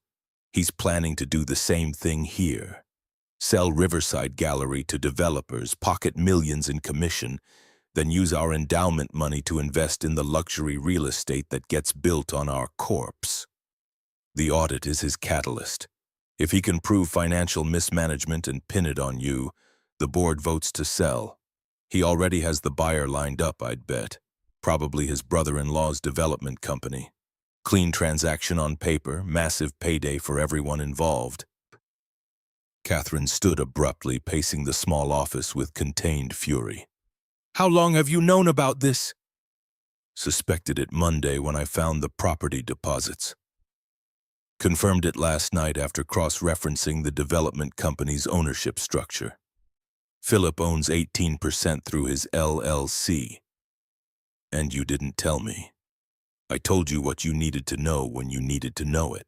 Speaker 1: He's planning to do the same thing here. Sell Riverside Gallery to developers, pocket millions in commission, then use our endowment money to invest in the luxury real estate that gets built on our corpse. The audit is his catalyst. If he can prove financial mismanagement and pin it on you, the board votes to sell. He already has the buyer lined up, I'd bet. Probably his brother-in-law's development company. Clean transaction on paper, massive payday for everyone involved. Catherine stood abruptly, pacing the small office with contained fury. How long have you known about this? Suspected it Monday when I found the property deposits. Confirmed it last night after cross-referencing the development company's ownership structure. Philip owns 18% through his LLC. And you didn't tell me. I told you what you needed to know when you needed to know it.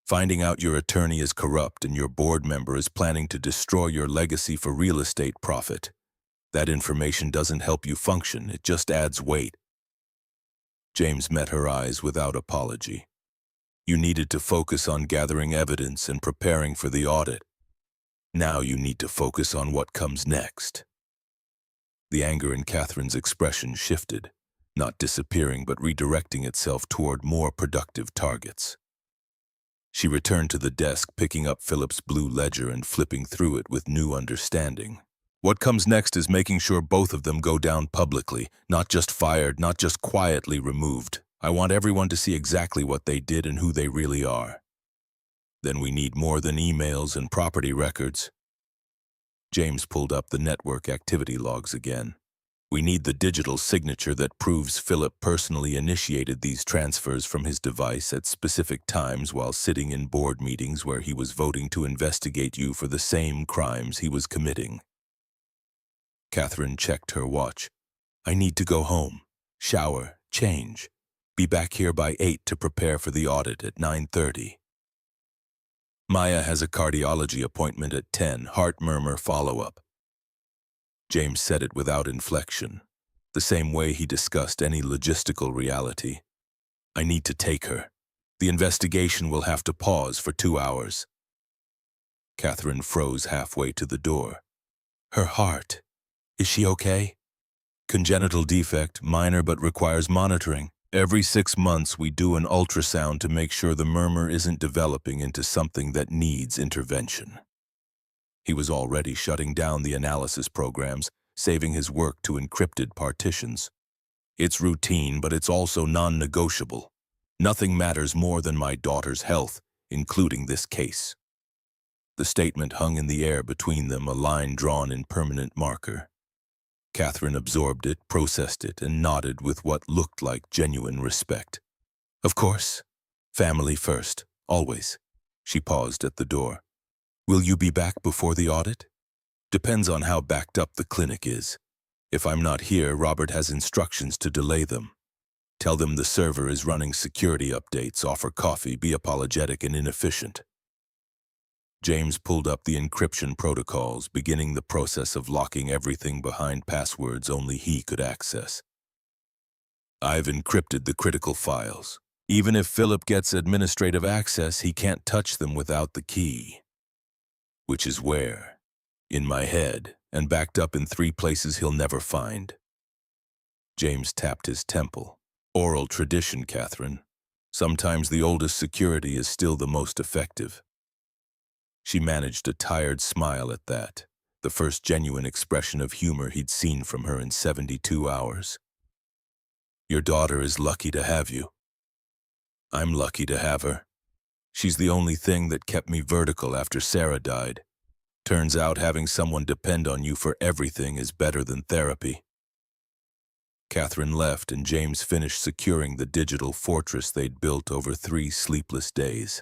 Speaker 1: Finding out your attorney is corrupt and your board member is planning to destroy your legacy for real estate profit. That information doesn't help you function, it just adds weight. James met her eyes without apology. You needed to focus on gathering evidence and preparing for the audit. Now you need to focus on what comes next. The anger in Catherine's expression shifted, not disappearing but redirecting itself toward more productive targets. She returned to the desk, picking up Philip's blue ledger and flipping through it with new understanding. What comes next is making sure both of them go down publicly, not just fired, not just quietly removed. I want everyone to see exactly what they did and who they really are. Then we need more than emails and property records. James pulled up the network activity logs again. We need the digital signature that proves Philip personally initiated these transfers from his device at specific times while sitting in board meetings where he was voting to investigate you for the same crimes he was committing. Catherine checked her watch. I need to go home, shower, change. Be back here by 8 to prepare for the audit at 9:30. Maya has a cardiology appointment at 10, heart murmur follow-up. James said it without inflection, the same way he discussed any logistical reality. I need to take her. The investigation will have to pause for 2 hours. Catherine froze halfway to the door. Her heart. Is she okay? Congenital defect, minor but requires monitoring. Every 6 months we do an ultrasound to make sure the murmur isn't developing into something that needs intervention. He was already shutting down the analysis programs, saving his work to encrypted partitions. It's routine, but it's also non-negotiable. Nothing matters more than my daughter's health, including this case. The statement hung in the air between them, a line drawn in permanent marker. Catherine absorbed it, processed it, and nodded with what looked like genuine respect. Of course. Family first, always. She paused at the door. Will you be back before the audit? Depends on how backed up the clinic is. If I'm not here, Robert has instructions to delay them. Tell them the server is running security updates, offer coffee, be apologetic and inefficient. James pulled up the encryption protocols, beginning the process of locking everything behind passwords only he could access. I've encrypted the critical files. Even if Philip gets administrative access, he can't touch them without the key. Which is where? In my head, and backed up in 3 places he'll never find. James tapped his temple. Oral tradition, Catherine. Sometimes the oldest security is still the most effective. She managed a tired smile at that, the first genuine expression of humor he'd seen from her in 72 hours. Your daughter is lucky to have you. I'm lucky to have her. She's the only thing that kept me vertical after Sarah died. Turns out having someone depend on you for everything is better than therapy. Catherine left and James finished securing the digital fortress they'd built over 3 sleepless days.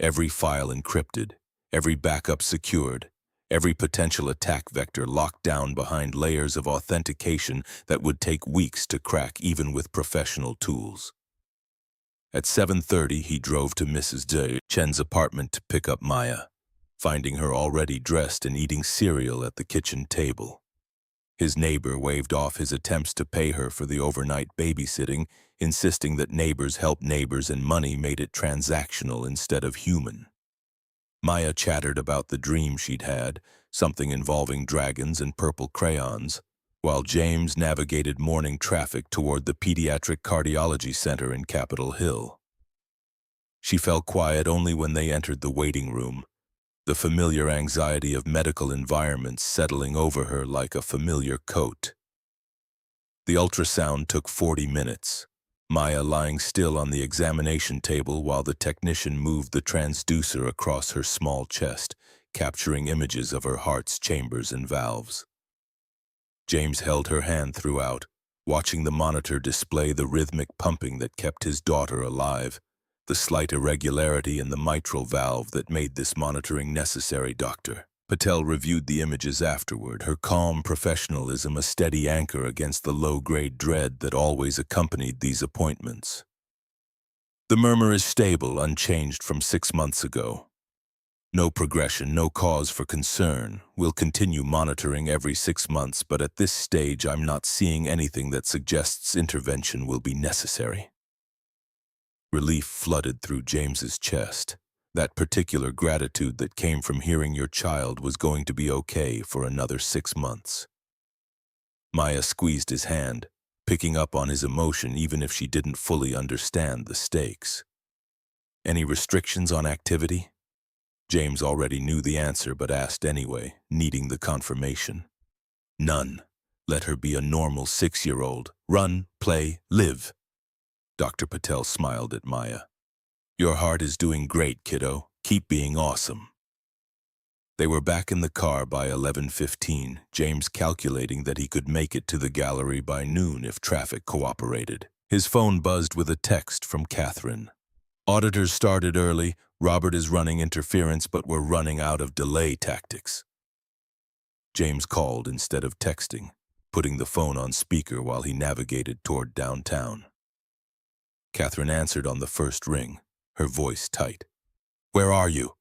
Speaker 1: Every file encrypted, every backup secured, every potential attack vector locked down behind layers of authentication that would take weeks to crack even with professional tools. At 7:30, he drove to Mrs. De Chen's apartment to pick up Maya, finding her already dressed and eating cereal at the kitchen table. His neighbor waved off his attempts to pay her for the overnight babysitting, insisting that neighbors help neighbors and money made it transactional instead of human. Maya chattered about the dream she'd had, something involving dragons and purple crayons, while James navigated morning traffic toward the Pediatric Cardiology Center in Capitol Hill. She fell quiet only when they entered the waiting room, the familiar anxiety of medical environments settling over her like a familiar coat. The ultrasound took 40 minutes, Maya lying still on the examination table while the technician moved the transducer across her small chest, capturing images of her heart's chambers and valves. James held her hand throughout, watching the monitor display the rhythmic pumping that kept his daughter alive, the slight irregularity in the mitral valve that made this monitoring necessary. Dr. Patel reviewed the images afterward, her calm professionalism a steady anchor against the low-grade dread that always accompanied these appointments. The murmur is stable, unchanged from 6 months ago. No progression, no cause for concern. We'll continue monitoring every 6 months, but at this stage I'm not seeing anything that suggests intervention will be necessary. Relief flooded through James's chest. That particular gratitude that came from hearing your child was going to be okay for another 6 months. Maya squeezed his hand, picking up on his emotion even if she didn't fully understand the stakes. Any restrictions on activity? James already knew the answer but asked anyway, needing the confirmation. None. Let her be a normal 6-year-old. Run, play, live. Dr. Patel smiled at Maya. Your heart is doing great, kiddo. Keep being awesome. They were back in the car by 11:15, James calculating that he could make it to the gallery by noon if traffic cooperated. His phone buzzed with a text from Catherine. Auditors started early. Robert is running interference, but we're running out of delay tactics. James called instead of texting, putting the phone on speaker while he navigated toward downtown. Catherine answered on the first ring, her voice tight. Where are you?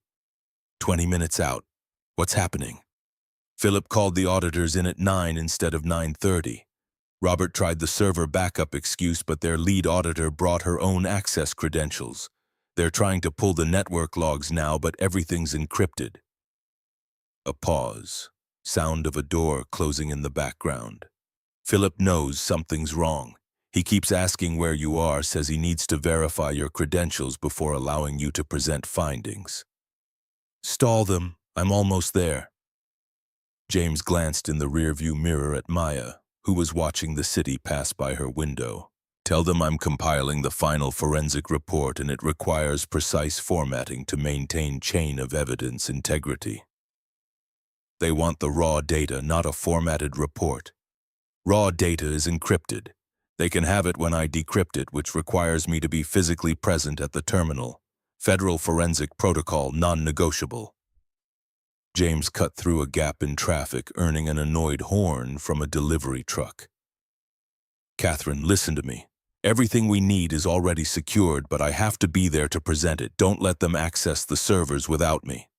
Speaker 1: 20 minutes out. What's happening? Philip called the auditors in at 9 instead of 9:30. Robert tried the server backup excuse, but their lead auditor brought her own access credentials. They're trying to pull the network logs now, but everything's encrypted. A pause. Sound of a door closing in the background. Philip knows something's wrong. He keeps asking where you are, says he needs to verify your credentials before allowing you to present findings. Stall them. I'm almost there. James glanced in the rearview mirror at Maya, who was watching the city pass by her window. Tell them I'm compiling the final forensic report and it requires precise formatting to maintain chain of evidence integrity. They want the raw data, not a formatted report. Raw data is encrypted. They can have it when I decrypt it, which requires me to be physically present at the terminal. Federal Forensic Protocol non-negotiable. James cut through a gap in traffic, earning an annoyed horn from a delivery truck. Catherine, listen to me. Everything we need is already secured, but I have to be there to present it. Don't let them access the servers without me.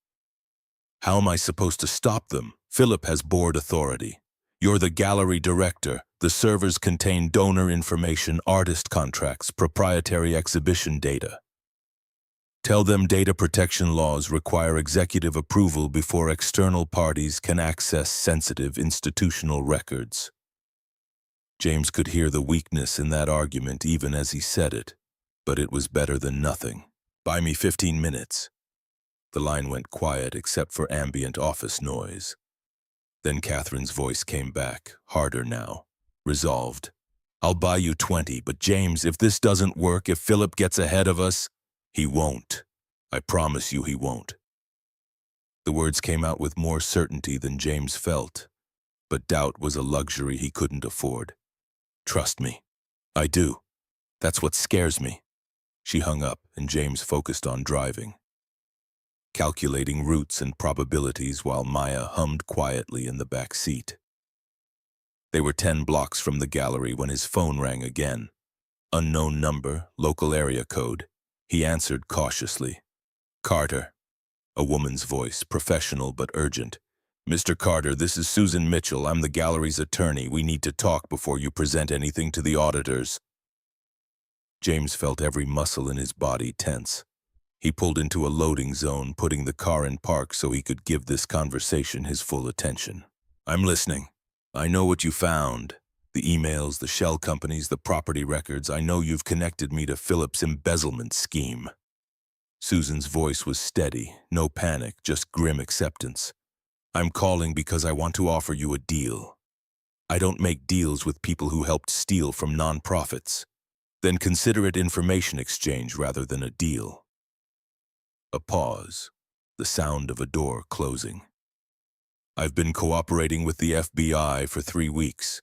Speaker 1: How am I supposed to stop them? Philip has board authority. You're the gallery director. The servers contain donor information, artist contracts, proprietary exhibition data. Tell them data protection laws require executive approval before external parties can access sensitive institutional records. James could hear the weakness in that argument even as he said it, but it was better than nothing. Buy me 15 minutes. The line went quiet except for ambient office noise. Then Catherine's voice came back, harder now, resolved. I'll buy you 20, but James, if this doesn't work, if Philip gets ahead of us, he won't. I promise you he won't. The words came out with more certainty than James felt, but doubt was a luxury he couldn't afford. Trust me. I do. That's what scares me. She hung up, and James focused on driving, calculating routes and probabilities while Maya hummed quietly in the back seat. They were 10 blocks from the gallery when his phone rang again. Unknown number, local area code. He answered cautiously. Carter. A woman's voice, professional but urgent. Mr. Carter, this is Susan Mitchell. I'm the gallery's attorney. We need to talk before you present anything to the auditors. James felt every muscle in his body tense. He pulled into a loading zone, putting the car in park so he could give this conversation his full attention. I'm listening. I know what you found. The emails, the shell companies, the property records. I know you've connected me to Philip's embezzlement scheme. Susan's voice was steady, no panic, just grim acceptance. I'm calling because I want to offer you a deal. I don't make deals with people who helped steal from nonprofits. Then consider it information exchange rather than a deal. A pause, the sound of a door closing. I've been cooperating with the FBI for 3 weeks.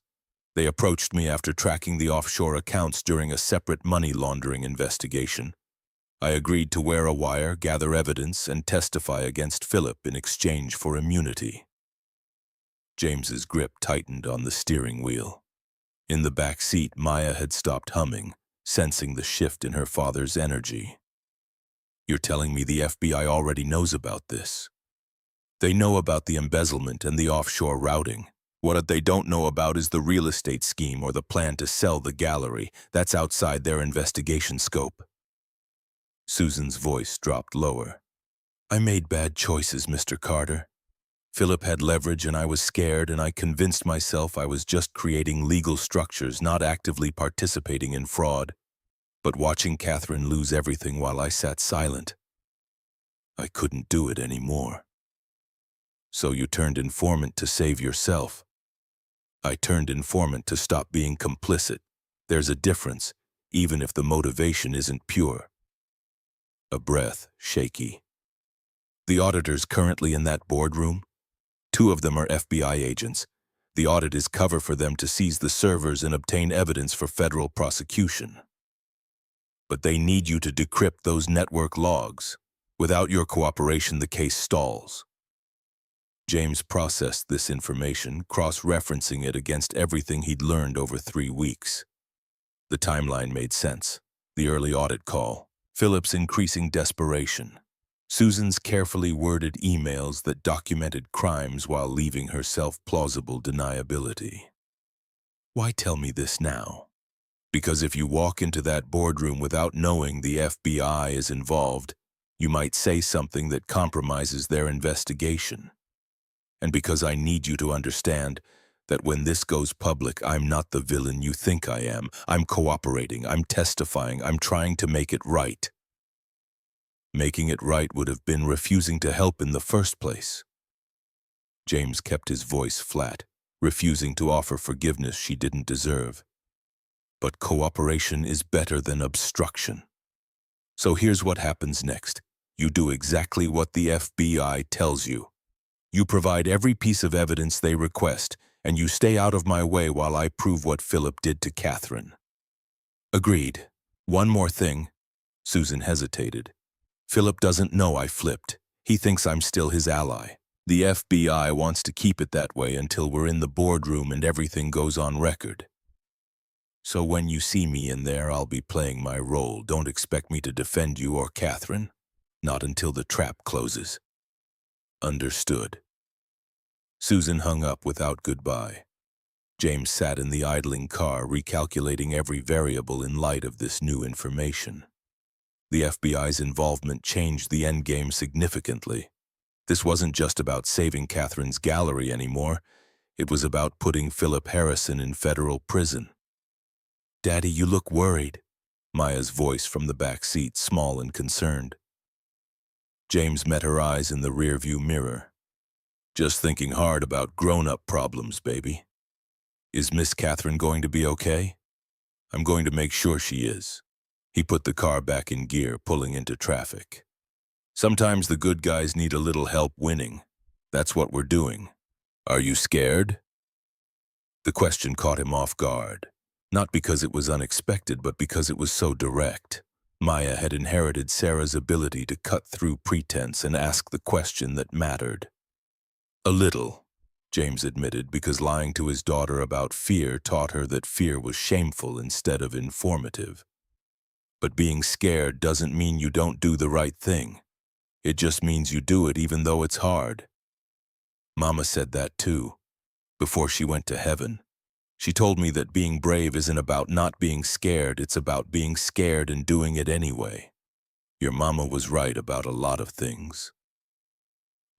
Speaker 1: They approached me after tracking the offshore accounts during a separate money laundering investigation. I agreed to wear a wire, gather evidence, and testify against Philip in exchange for immunity. James's grip tightened on the steering wheel. In the back seat, Maya had stopped humming, sensing the shift in her father's energy. You're telling me the FBI already knows about this? They know about the embezzlement and the offshore routing. What they don't know about is the real estate scheme or the plan to sell the gallery. That's outside their investigation scope. Susan's voice dropped lower. I made bad choices, Mr. Carter. Philip had leverage and I was scared, and I convinced myself I was just creating legal structures, not actively participating in fraud, but watching Catherine lose everything while I sat silent. I couldn't do it anymore. So you turned informant to save yourself. I turned informant to stop being complicit. There's a difference, even if the motivation isn't pure. A breath, shaky. The auditors currently in that boardroom? 2 of them are FBI agents. The audit is cover for them to seize the servers and obtain evidence for federal prosecution. But they need you to decrypt those network logs. Without your cooperation, the case stalls. James processed this information, cross-referencing it against everything he'd learned over 3 weeks. The timeline made sense. The early audit call, Philip's increasing desperation, Susan's carefully worded emails that documented crimes while leaving herself plausible deniability. Why tell me this now? Because if you walk into that boardroom without knowing the FBI is involved, you might say something that compromises their investigation. And because I need you to understand that when this goes public, I'm not the villain you think I am. I'm cooperating, I'm testifying, I'm trying to make it right. Making it right would have been refusing to help in the first place. James kept his voice flat, refusing to offer forgiveness she didn't deserve. But cooperation is better than obstruction. So here's what happens next. You do exactly what the FBI tells you. You provide every piece of evidence they request, and you stay out of my way while I prove what Philip did to Catherine. Agreed. One more thing. Susan hesitated. Philip doesn't know I flipped. He thinks I'm still his ally. The FBI wants to keep it that way until we're in the boardroom and everything goes on record. So when you see me in there, I'll be playing my role. Don't expect me to defend you or Catherine. Not until the trap closes. Understood. Susan hung up without goodbye. James sat in the idling car, recalculating every variable in light of this new information. The FBI's involvement changed the endgame significantly. This wasn't just about saving Catherine's gallery anymore. It was about putting Philip Harrison in federal prison. "Daddy, you look worried," Maya's voice from the back seat, small and concerned. James met her eyes in the rearview mirror. "Just thinking hard about grown-up problems, baby. Is Miss Catherine going to be okay?" "I'm going to make sure she is." He put the car back in gear, pulling into traffic. "Sometimes the good guys need a little help winning. That's what we're doing. Are you scared?" The question caught him off guard, not because it was unexpected, but because it was so direct. Maya had inherited Sarah's ability to cut through pretense and ask the question that mattered. "A little," James admitted, because lying to his daughter about fear taught her that fear was shameful instead of informative. But being scared doesn't mean you don't do the right thing. It just means you do it even though it's hard. Mama said that too, before she went to heaven. She told me that being brave isn't about not being scared, it's about being scared and doing it anyway. Your mama was right about a lot of things.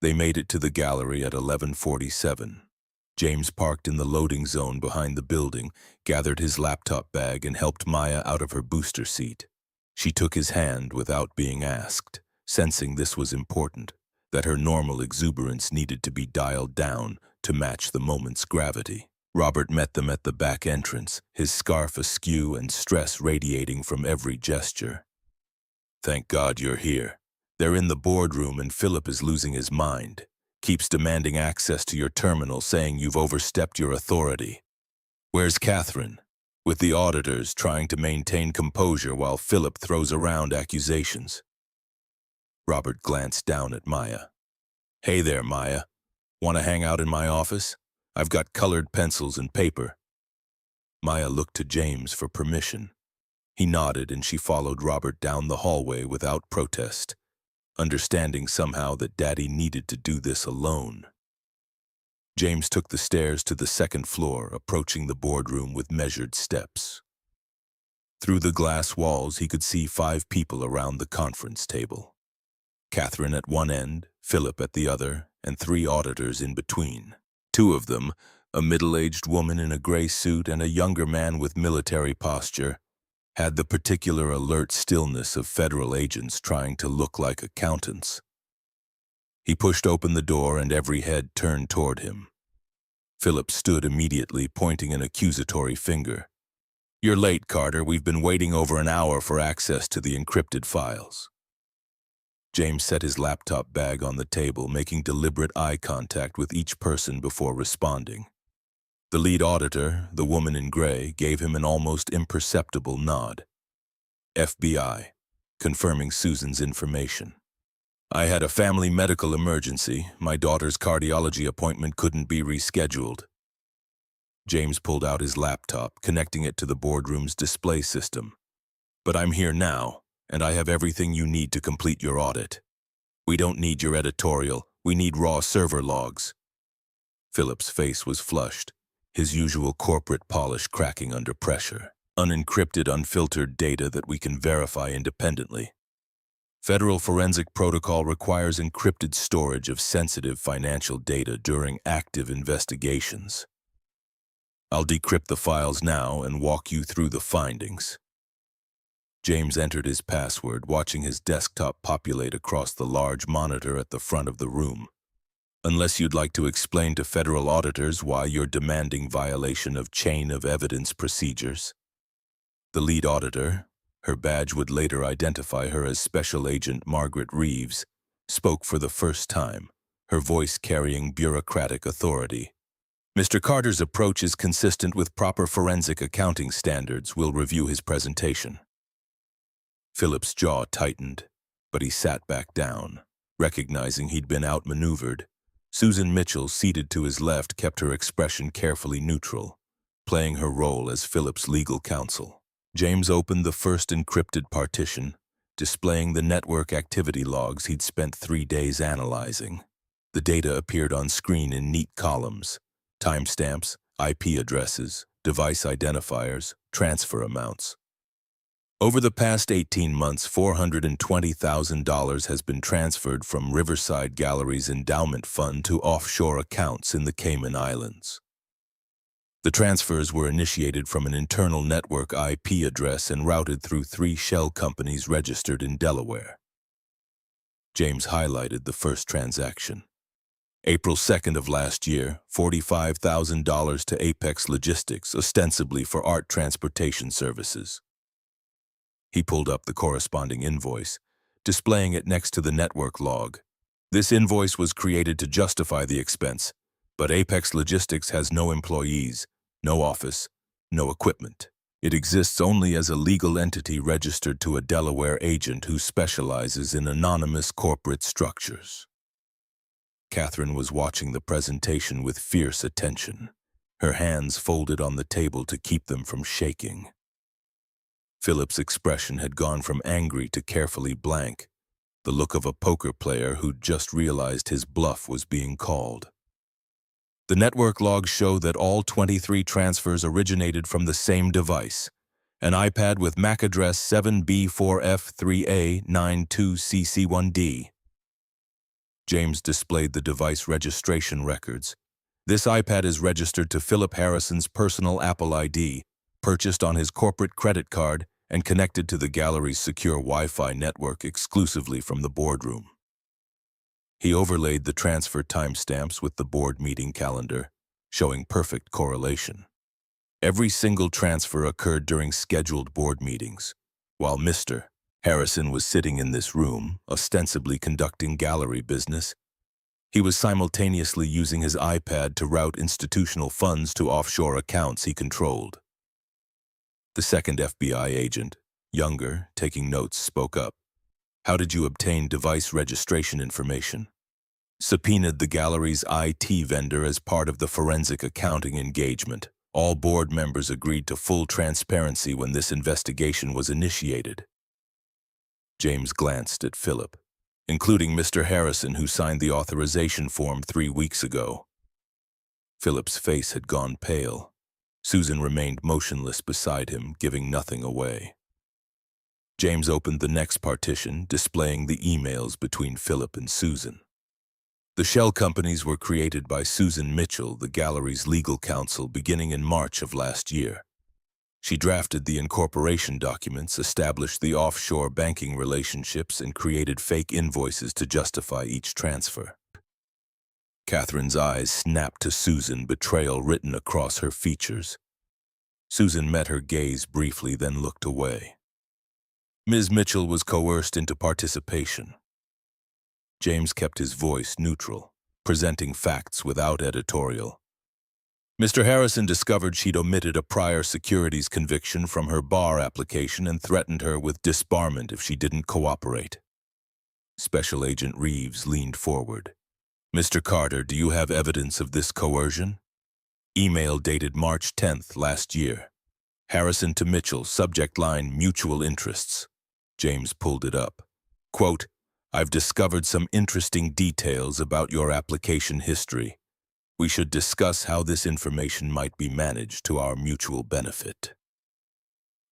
Speaker 1: They made it to the gallery at 11:47. James parked in the loading zone behind the building, gathered his laptop bag, and helped Maya out of her booster seat. She took his hand without being asked, sensing this was important, that her normal exuberance needed to be dialed down to match the moment's gravity. Robert met them at the back entrance, his scarf askew and stress radiating from every gesture. "Thank God you're here. They're in the boardroom and Philip is losing his mind. Keeps demanding access to your terminal, saying you've overstepped your authority. Where's Catherine?" With the auditors trying to maintain composure while Philip throws around accusations. Robert glanced down at Maya. "Hey there, Maya. Want to hang out in my office? I've got colored pencils and paper." Maya looked to James for permission. He nodded and she followed Robert down the hallway without protest, understanding somehow that Daddy needed to do this alone. James took the stairs to the second floor, approaching the boardroom with measured steps. Through the glass walls, he could see 5 people around the conference table. Catherine at one end, Philip at the other, and 3 auditors in between. 2 of them, a middle-aged woman in a gray suit and a younger man with military posture, had the particular alert stillness of federal agents trying to look like accountants. He pushed open the door and every head turned toward him. Philip stood immediately, pointing an accusatory finger. "You're late, Carter. We've been waiting over an hour for access to the encrypted files." James set his laptop bag on the table, making deliberate eye contact with each person before responding. The lead auditor, the woman in gray, gave him an almost imperceptible nod. "FBI," confirming Susan's information. "I had a family medical emergency. My daughter's cardiology appointment couldn't be rescheduled." James pulled out his laptop, connecting it to the boardroom's display system. "But I'm here now, and I have everything you need to complete your audit. We don't need your editorial. We need raw server logs." Philip's face was flushed, his usual corporate polish cracking under pressure. "Unencrypted, unfiltered data that we can verify independently." Federal forensic protocol requires encrypted storage of sensitive financial data during active investigations. I'll decrypt the files now and walk you through the findings. James entered his password, watching his desktop populate across the large monitor at the front of the room. Unless you'd like to explain to federal auditors why you're demanding violation of chain of evidence procedures. The lead auditor, her badge would later identify her as Special Agent Margaret Reeves, spoke for the first time, her voice carrying bureaucratic authority. Mr. Carter's approach is consistent with proper forensic accounting standards. We'll review his presentation. Philip's jaw tightened, but he sat back down, recognizing he'd been outmaneuvered. Susan Mitchell, seated to his left, kept her expression carefully neutral, playing her role as Philip's legal counsel. James opened the first encrypted partition, displaying the network activity logs he'd spent 3 days analyzing. The data appeared on screen in neat columns: timestamps, IP addresses, device identifiers, transfer amounts. Over the past 18 months, $420,000 has been transferred from Riverside Gallery's endowment fund to offshore accounts in the Cayman Islands. The transfers were initiated from an internal network IP address and routed through 3 shell companies registered in Delaware. James highlighted the first transaction. April 2nd of last year, $45,000 to Apex Logistics, ostensibly for art transportation services. He pulled up the corresponding invoice, displaying it next to the network log. This invoice was created to justify the expense, but Apex Logistics has no employees, no office, no equipment. It exists only as a legal entity registered to a Delaware agent who specializes in anonymous corporate structures. Catherine was watching the presentation with fierce attention, her hands folded on the table to keep them from shaking. Philip's expression had gone from angry to carefully blank, the look of a poker player who'd just realized his bluff was being called. The network logs show that all 23 transfers originated from the same device, an iPad with MAC address 7B4F3A92CC1D. James displayed the device registration records. This iPad is registered to Philip Harrison's personal Apple ID, purchased on his corporate credit card, and connected to the gallery's secure Wi-Fi network exclusively from the boardroom. He overlaid the transfer timestamps with the board meeting calendar, showing perfect correlation. Every single transfer occurred during scheduled board meetings, while Mr. Harrison was sitting in this room, ostensibly conducting gallery business. He was simultaneously using his iPad to route institutional funds to offshore accounts he controlled. The second FBI agent, younger, taking notes, spoke up. How did you obtain device registration information? Subpoenaed the gallery's IT vendor as part of the forensic accounting engagement. All board members agreed to full transparency when this investigation was initiated. James glanced at Philip, including Mr. Harrison, who signed the authorization form 3 weeks ago. Philip's face had gone pale. Susan remained motionless beside him, giving nothing away. James opened the next partition, displaying the emails between Philip and Susan. The shell companies were created by Susan Mitchell, the gallery's legal counsel, beginning in March of last year. She drafted the incorporation documents, established the offshore banking relationships, and created fake invoices to justify each transfer. Catherine's eyes snapped to Susan, betrayal written across her features. Susan met her gaze briefly, then looked away. Ms. Mitchell was coerced into participation. James kept his voice neutral, presenting facts without editorial. Mr. Harrison discovered she'd omitted a prior securities conviction from her bar application and threatened her with disbarment if she didn't cooperate. Special Agent Reeves leaned forward. Mr. Carter, do you have evidence of this coercion? Email dated March 10th last year. Harrison to Mitchell, subject line, mutual interests. James pulled it up. Quote, I've discovered some interesting details about your application history. We should discuss how this information might be managed to our mutual benefit.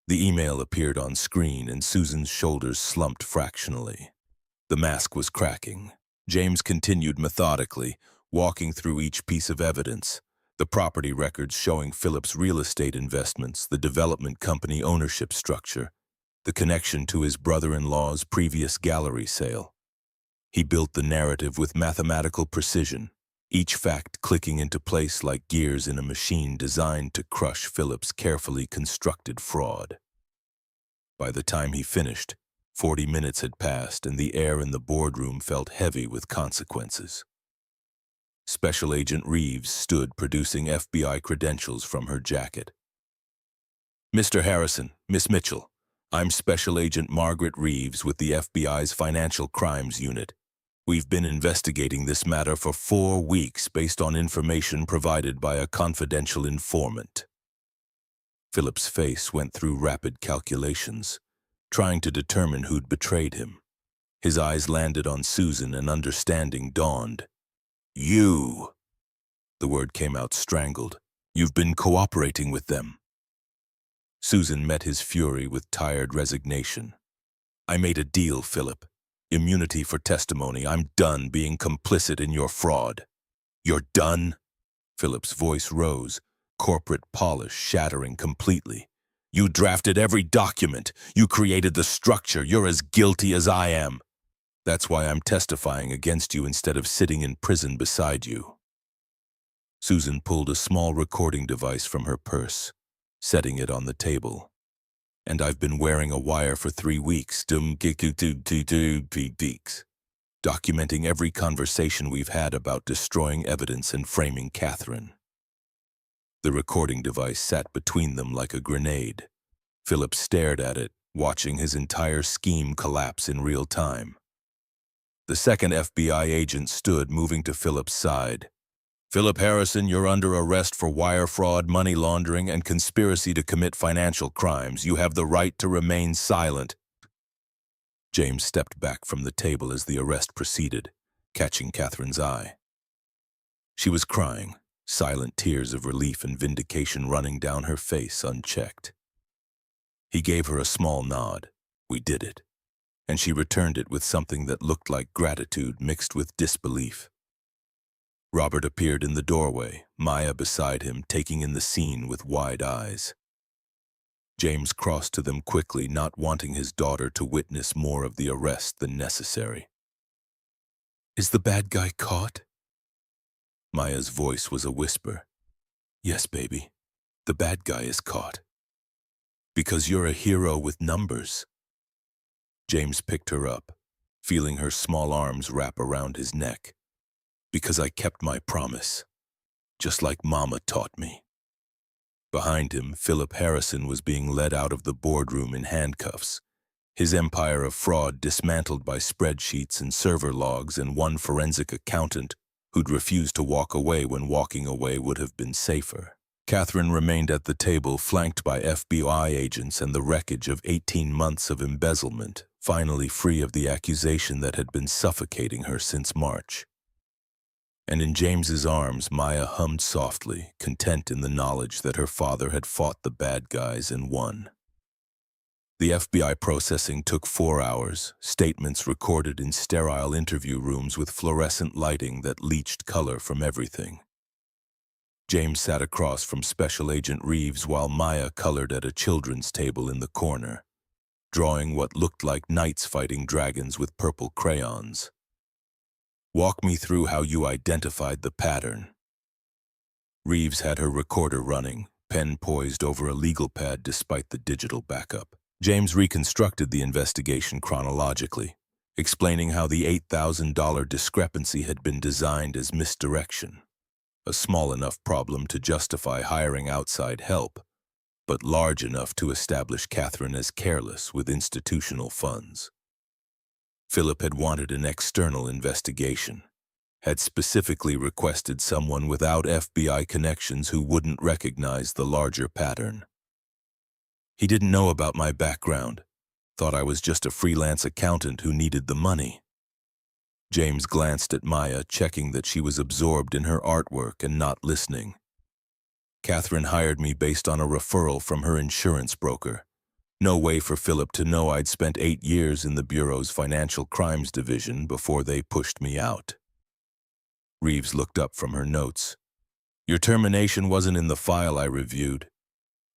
Speaker 1: The email appeared on screen and Susan's shoulders slumped fractionally. The mask was cracking. James continued methodically, walking through each piece of evidence. The property records showing Philip's real estate investments, the development company ownership structure, the connection to his brother-in-law's previous gallery sale. He built the narrative with mathematical precision, each fact clicking into place like gears in a machine designed to crush Philip's carefully constructed fraud. By the time he finished, 40 minutes had passed and the air in the boardroom felt heavy with consequences. Special Agent Reeves stood producing FBI credentials from her jacket. "Mr. Harrison, Miss Mitchell, I'm Special Agent Margaret Reeves with the FBI's Financial Crimes Unit. We've been investigating this matter for 4 weeks based on information provided by a confidential informant." Philip's face went through rapid calculations, trying to determine who'd betrayed him. His eyes landed on Susan and understanding dawned. "You!" The word came out strangled. "You've been cooperating with them." Susan met his fury with tired resignation. "I made a deal, Philip. Immunity for testimony. I'm done being complicit in your fraud." "You're done?" Philip's voice rose, corporate polish shattering completely. "You drafted every document. You created the structure. You're as guilty as I am. That's why I'm testifying against you instead of sitting in prison beside you." Susan pulled a small recording device from her purse, setting it on the table. "And I've been wearing a wire for 3 weeks, documenting every conversation we've had about destroying evidence and framing Catherine." The recording device sat between them like a grenade. Philip stared at it, watching his entire scheme collapse in real time. The second FBI agent stood, moving to Philip's side. "Philip Harrison, you're under arrest for wire fraud, money laundering, and conspiracy to commit financial crimes. You have the right to remain silent." James stepped back from the table as the arrest proceeded, catching Catherine's eye. She was crying, silent tears of relief and vindication running down her face unchecked. He gave her a small nod. "We did it." And she returned it with something that looked like gratitude mixed with disbelief. Robert appeared in the doorway, Maya beside him, taking in the scene with wide eyes. James crossed to them quickly, not wanting his daughter to witness more of the arrest than necessary. "Is the bad guy caught?" Maya's voice was a whisper. "Yes, baby, the bad guy is caught. Because you're a hero with numbers." James picked her up, feeling her small arms wrap around his neck. "Because I kept my promise, just like Mama taught me." Behind him, Philip Harrison was being led out of the boardroom in handcuffs, his empire of fraud dismantled by spreadsheets and server logs and one forensic accountant who'd refused to walk away when walking away would have been safer. Catherine remained at the table, flanked by FBI agents and the wreckage of 18 months of embezzlement, finally free of the accusation that had been suffocating her since March. And in James's arms, Maya hummed softly, content in the knowledge that her father had fought the bad guys and won. The FBI processing took 4 hours, statements recorded in sterile interview rooms with fluorescent lighting that leached color from everything. James sat across from Special Agent Reeves while Maya colored at a children's table in the corner, drawing what looked like knights fighting dragons with purple crayons. "Walk me through how you identified the pattern." Reeves had her recorder running, pen poised over a legal pad despite the digital backup. James reconstructed the investigation chronologically, explaining how the $8,000 discrepancy had been designed as misdirection. A small enough problem to justify hiring outside help, but large enough to establish Catherine as careless with institutional funds. Philip had wanted an external investigation, had specifically requested someone without FBI connections who wouldn't recognize the larger pattern. "He didn't know about my background, thought I was just a freelance accountant who needed the money." James glanced at Maya, checking that she was absorbed in her artwork and not listening. "Catherine hired me based on a referral from her insurance broker. No way for Philip to know I'd spent 8 years in the Bureau's Financial Crimes Division before they pushed me out. Reeves looked up from her notes. Your termination wasn't in the file I reviewed,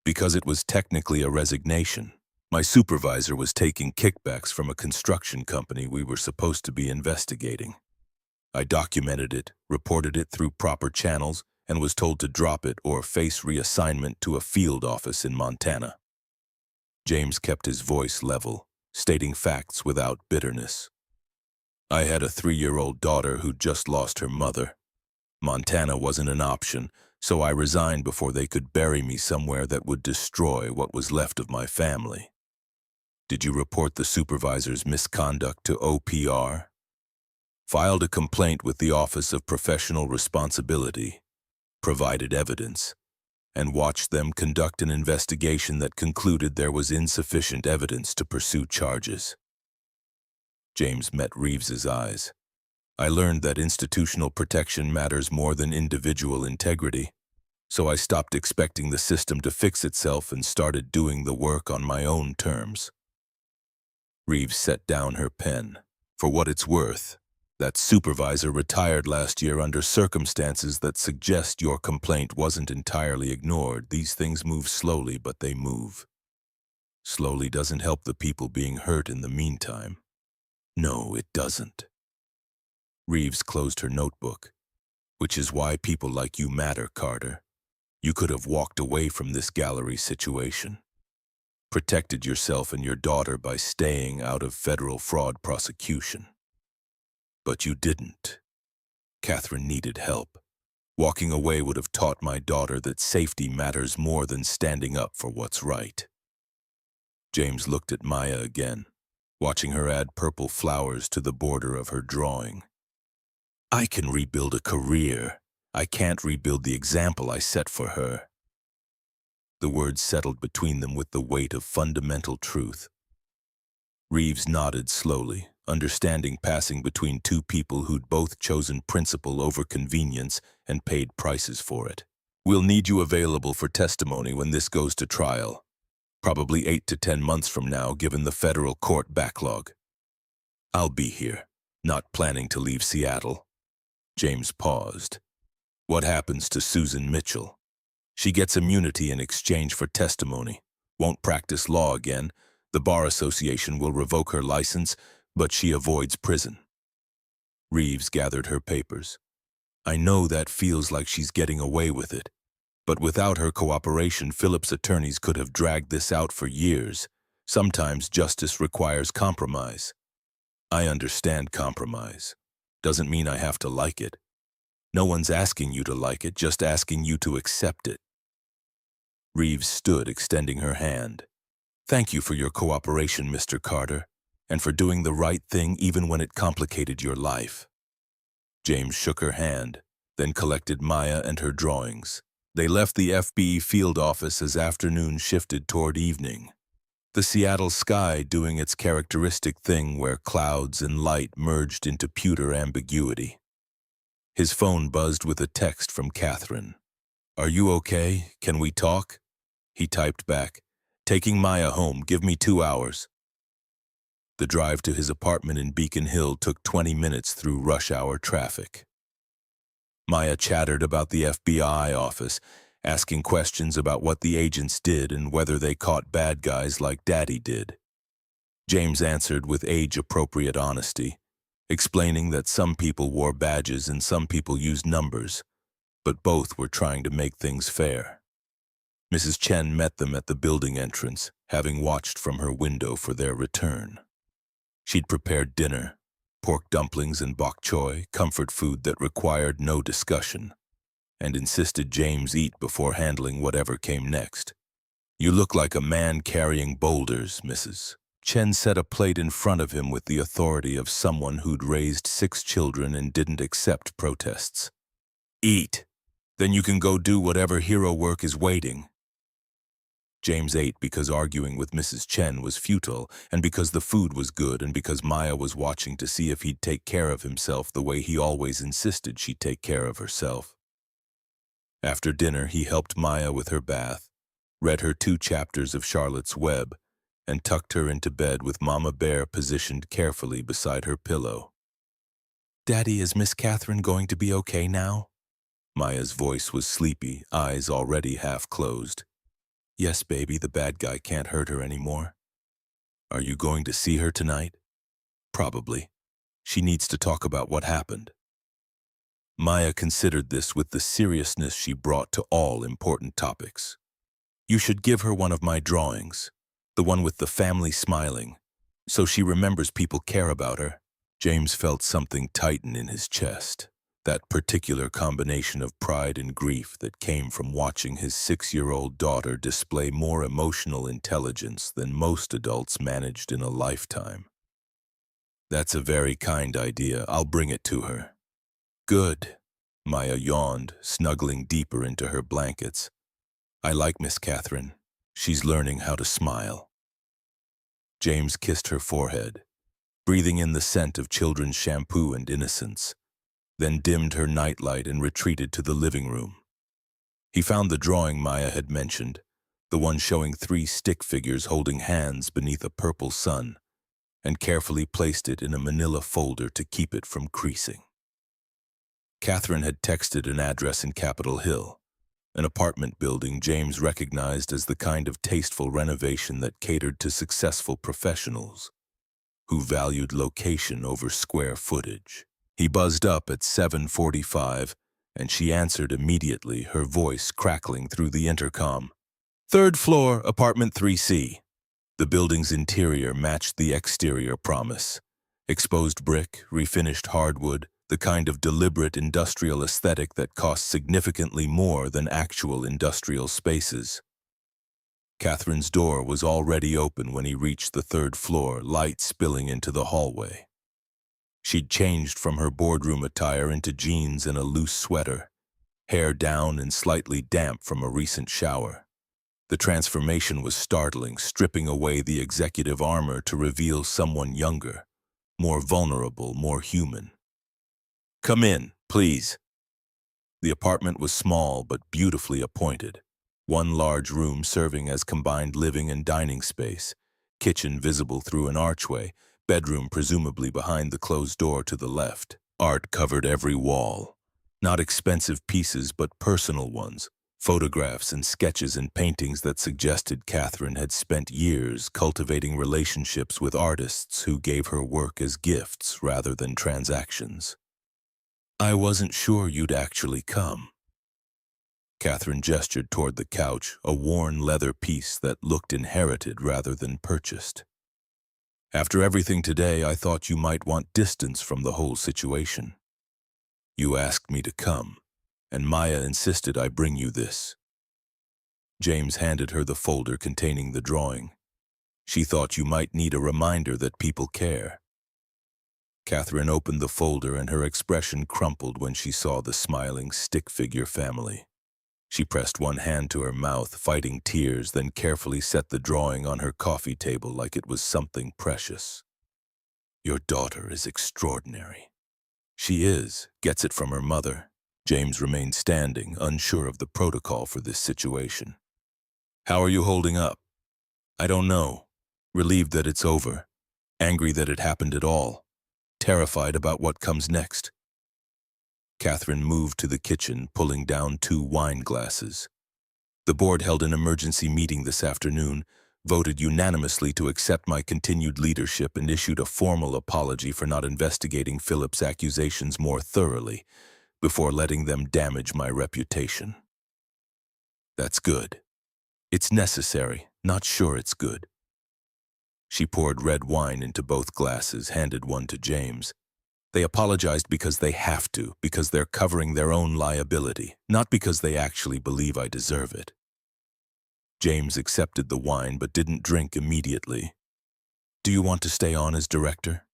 Speaker 1: because it was technically a resignation. My supervisor was taking kickbacks from a construction company we were supposed to be investigating. I documented it, reported it through proper channels, and was told to drop it or face reassignment to a field office in Montana. James kept his voice level, stating facts without bitterness. I had a 3-year-old daughter who'd just lost her mother. Montana wasn't an option, so I resigned before they could bury me somewhere that would destroy what was left of my family. Did you report the supervisor's misconduct to OPR? Filed a complaint with the Office of Professional Responsibility, provided evidence, and watched them conduct an investigation that concluded there was insufficient evidence to pursue charges. James met Reeves's eyes. I learned that institutional protection matters more than individual integrity, so I stopped expecting the system to fix itself and started doing the work on my own terms. Reeves set down her pen. For what it's worth, that supervisor retired last year under circumstances that suggest your complaint wasn't entirely ignored. These things move slowly, but they move. Slowly doesn't help the people being hurt in the meantime. No, it doesn't. Reeves closed her notebook. Which is why people like you matter, Carter. You could have walked away from this gallery situation. Protected yourself and your daughter by staying out of federal fraud prosecution. But you didn't. Catherine needed help. Walking away would have taught my daughter that safety matters more than standing up for what's right. James looked at Maya again, watching her add purple flowers to the border of her drawing. I can rebuild a career. I can't rebuild the example I set for her. The words settled between them with the weight of fundamental truth. Reeves nodded slowly, understanding passing between two people who'd both chosen principle over convenience and paid prices for it. We'll need you available for testimony when this goes to trial. Probably 8 to 10 months from now, given the federal court backlog. I'll be here, not planning to leave Seattle. James paused. What happens to Susan Mitchell? She gets immunity in exchange for testimony, won't practice law again, the Bar Association will revoke her license, but she avoids prison. Reeves gathered her papers. I know that feels like she's getting away with it, but without her cooperation, Philip's attorneys could have dragged this out for years. Sometimes justice requires compromise. I understand compromise. Doesn't mean I have to like it. No one's asking you to like it, just asking you to accept it. Reeves stood, extending her hand. Thank you for your cooperation, Mr. Carter, and for doing the right thing even when it complicated your life. James shook her hand, then collected Maya and her drawings. They left the FBE field office as afternoon shifted toward evening. The Seattle sky doing its characteristic thing where clouds and light merged into pewter ambiguity. His phone buzzed with a text from Catherine. Are you okay? Can we talk? He typed back, taking Maya home, give me 2 hours. The drive to his apartment in Beacon Hill took 20 minutes through rush hour traffic. Maya chattered about the FBI office, asking questions about what the agents did and whether they caught bad guys like Daddy did. James answered with age-appropriate honesty, explaining that some people wore badges and some people used numbers, but both were trying to make things fair. Mrs. Chen met them at the building entrance, having watched from her window for their return. She'd prepared dinner, pork dumplings and bok choy, comfort food that required no discussion, and insisted James eat before handling whatever came next. You look like a man carrying boulders, Mrs. Chen set a plate in front of him with the authority of someone who'd raised 6 children and didn't accept protests. Eat. Then you can go do whatever hero work is waiting. James ate because arguing with Mrs. Chen was futile, and because the food was good, and because Maya was watching to see if he'd take care of himself the way he always insisted she'd take care of herself. After dinner, he helped Maya with her bath, read her 2 chapters of Charlotte's Web, and tucked her into bed with Mama Bear positioned carefully beside her pillow. "Daddy, is Miss Catherine going to be okay now?" Maya's voice was sleepy, eyes already half closed. "Yes, baby, the bad guy can't hurt her anymore." "Are you going to see her tonight?" "Probably. She needs to talk about what happened." Maya considered this with the seriousness she brought to all important topics. "You should give her one of my drawings, the one with the family smiling, so she remembers people care about her." James felt something tighten in his chest, that particular combination of pride and grief that came from watching his 6-year-old daughter display more emotional intelligence than most adults managed in a lifetime. "That's a very kind idea. I'll bring it to her." "Good." Maya yawned, snuggling deeper into her blankets. "I like Miss Catherine. She's learning how to smile." James kissed her forehead, breathing in the scent of children's shampoo and innocence, then dimmed her nightlight and retreated to the living room. He found the drawing Maya had mentioned, the one showing 3 stick figures holding hands beneath a purple sun, and carefully placed it in a manila folder to keep it from creasing. Catherine had texted an address in Capitol Hill, an apartment building James recognized as the kind of tasteful renovation that catered to successful professionals who valued location over square footage. He buzzed up at 7:45, and she answered immediately, her voice crackling through the intercom. "Third floor, apartment 3C. The building's interior matched the exterior promise. Exposed brick, refinished hardwood, the kind of deliberate industrial aesthetic that costs significantly more than actual industrial spaces. Catherine's door was already open when he reached the 3rd floor, light spilling into the hallway. She'd changed from her boardroom attire into jeans and a loose sweater, hair down and slightly damp from a recent shower. The transformation was startling, stripping away the executive armor to reveal someone younger, more vulnerable, more human. "Come in, please." The apartment was small but beautifully appointed. One large room serving as combined living and dining space, kitchen visible through an archway, bedroom presumably behind the closed door to the left. Art covered every wall. Not expensive pieces, but personal ones. Photographs and sketches and paintings that suggested Catherine had spent years cultivating relationships with artists who gave her work as gifts rather than transactions. "I wasn't sure you'd actually come." Catherine gestured toward the couch, a worn leather piece that looked inherited rather than purchased. "After everything today, I thought you might want distance from the whole situation. You asked me to come, and Maya insisted I bring you this." James handed her the folder containing the drawing. "She thought you might need a reminder that people care." Catherine opened the folder and her expression crumpled when she saw the smiling stick figure family. She pressed one hand to her mouth, fighting tears, then carefully set the drawing on her coffee table like it was something precious. "Your daughter is extraordinary." "She is, gets it from her mother." James remained standing, unsure of the protocol for this situation. "How are you holding up?" "I don't know. Relieved that it's over. Angry that it happened at all. Terrified about what comes next." Catherine moved to the kitchen, pulling down 2 wine glasses. "The board held an emergency meeting this afternoon, voted unanimously to accept my continued leadership and issued a formal apology for not investigating Philip's accusations more thoroughly before letting them damage my reputation." "That's good. It's necessary, not sure it's good." She poured red wine into both glasses, handed one to James. "They apologized because they have to, because they're covering their own liability, not because they actually believe I deserve it." James accepted the wine but didn't drink immediately. "Do you want to stay on as director?"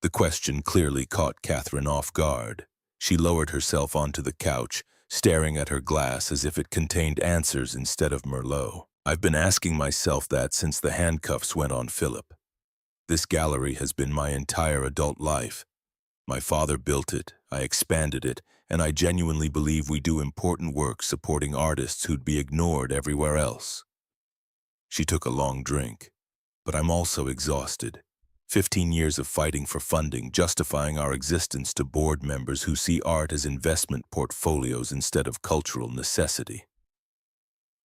Speaker 1: The question clearly caught Catherine off guard. She lowered herself onto the couch, staring at her glass as if it contained answers instead of Merlot. "I've been asking myself that since the handcuffs went on Philip. This gallery has been my entire adult life. My father built it, I expanded it, and I genuinely believe we do important work supporting artists who'd be ignored everywhere else." She took a long drink. but I'm also exhausted. 15 years of fighting for funding, justifying our existence to board members who see art as investment portfolios instead of cultural necessity.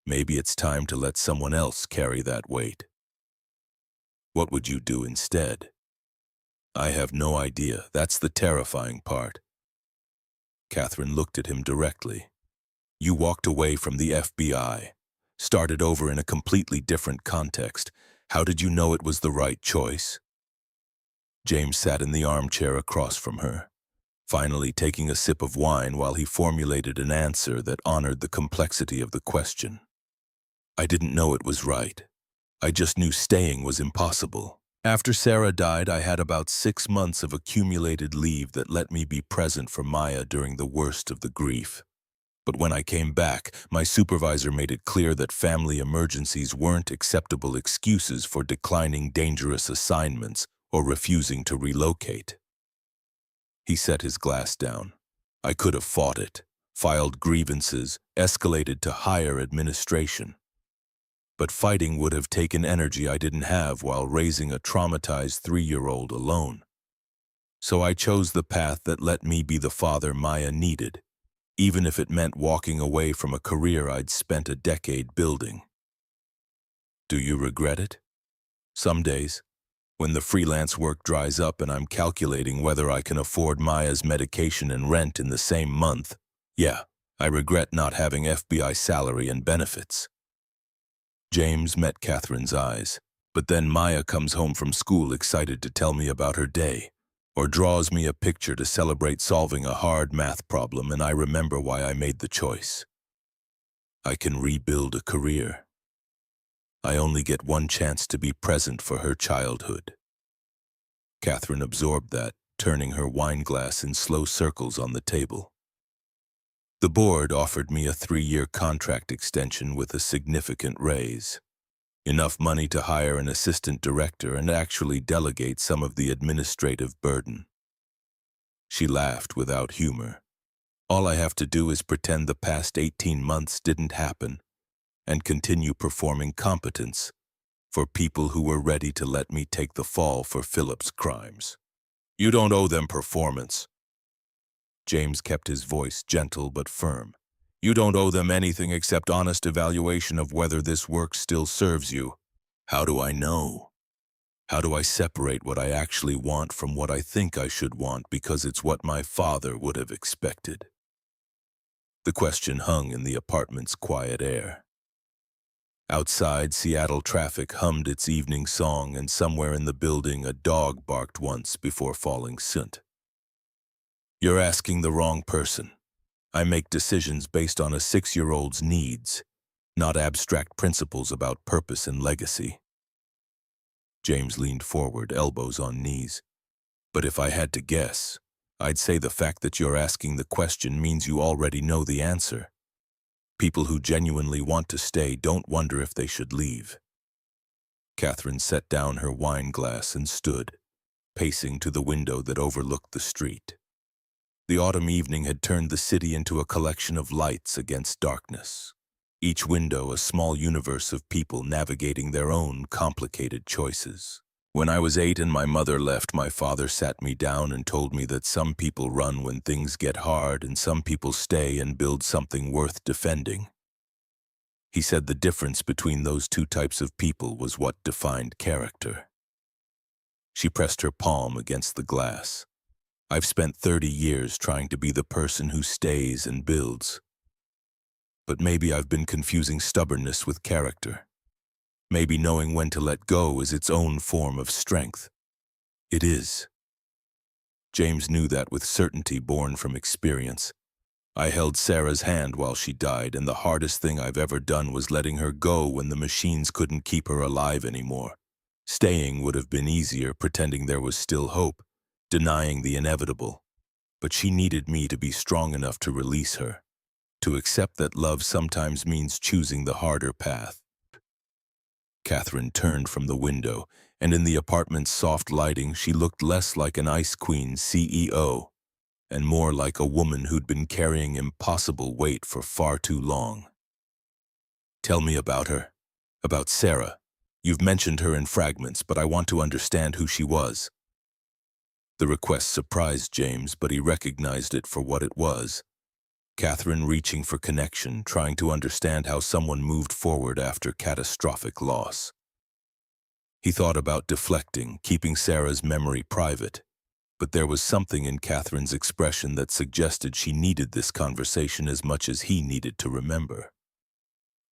Speaker 1: Maybe it's time to let someone else carry that weight. What would you do instead? I have no idea. That's the terrifying part. Catherine looked at him directly. You walked away from the FBI, started over in a completely different context. How did you know it was the right choice? James sat in the armchair across from her, finally taking a sip of wine while he formulated an answer that honored the complexity of the question. I didn't know it was right. I just knew staying was impossible. After Sarah died, I had about 6 months of accumulated leave that let me be present for Maya during the worst of the grief. But when I came back, my supervisor made it clear that family emergencies weren't acceptable excuses for declining dangerous assignments or refusing to relocate. He set his glass down. I could have fought it, filed grievances, escalated to higher administration. But fighting would have taken energy I didn't have while raising a traumatized 3-year-old alone. So I chose the path that let me be the father Maya needed, even if it meant walking away from a career I'd spent a decade building. Do you regret it? Some days, when the freelance work dries up and I'm calculating whether I can afford Maya's medication and rent in the same month, yeah, I regret not having FBI salary and benefits. James met Catherine's eyes, but then Maya comes home from school excited to tell me about her day, or draws me a picture to celebrate solving a hard math problem, and I remember why I made the choice. I can rebuild a career. I only get one chance to be present for her childhood. Catherine absorbed that, turning her wine glass in slow circles on the table. The board offered me a 3-year contract extension with a significant raise. Enough money to hire an assistant director and actually delegate some of the administrative burden. She laughed without humor. All I have to do is pretend the past 18 months didn't happen and continue performing competence for people who were ready to let me take the fall for Philip's crimes. You don't owe them performance. James kept his voice gentle but firm. You don't owe them anything except honest evaluation of whether this work still serves you. How do I know? How do I separate what I actually want from what I think I should want because it's what my father would have expected? The question hung in the apartment's quiet air. Outside, Seattle traffic hummed its evening song, and somewhere in the building a dog barked once before falling asleep. You're asking the wrong person. I make decisions based on a 6-year-old's needs, not abstract principles about purpose and legacy. James leaned forward, elbows on knees. But if I had to guess, I'd say the fact that you're asking the question means you already know the answer. People who genuinely want to stay don't wonder if they should leave. Catherine set down her wine glass and stood, pacing to the window that overlooked the street. The autumn evening had turned the city into a collection of lights against darkness. Each window a small universe of people navigating their own complicated choices. When I was 8 and my mother left, my father sat me down and told me that some people run when things get hard and some people stay and build something worth defending. He said the difference between those two types of people was what defined character. She pressed her palm against the glass. I've spent 30 years trying to be the person who stays and builds. But maybe I've been confusing stubbornness with character. Maybe knowing when to let go is its own form of strength. It is. James knew that with certainty born from experience. I held Sarah's hand while she died, and the hardest thing I've ever done was letting her go when the machines couldn't keep her alive anymore. Staying would have been easier, pretending there was still hope, denying the inevitable. But she needed me to be strong enough to release her, to accept that love sometimes means choosing the harder path. Catherine turned from the window, and in the apartment's soft lighting she looked less like an Ice Queen CEO and more like a woman who'd been carrying impossible weight for far too long. Tell me about her, about Sarah. You've mentioned her in fragments, but I want to understand who she was. The request surprised James, but he recognized it for what it was. Catherine reaching for connection, trying to understand how someone moved forward after catastrophic loss. He thought about deflecting, keeping Sarah's memory private, but there was something in Catherine's expression that suggested she needed this conversation as much as he needed to remember.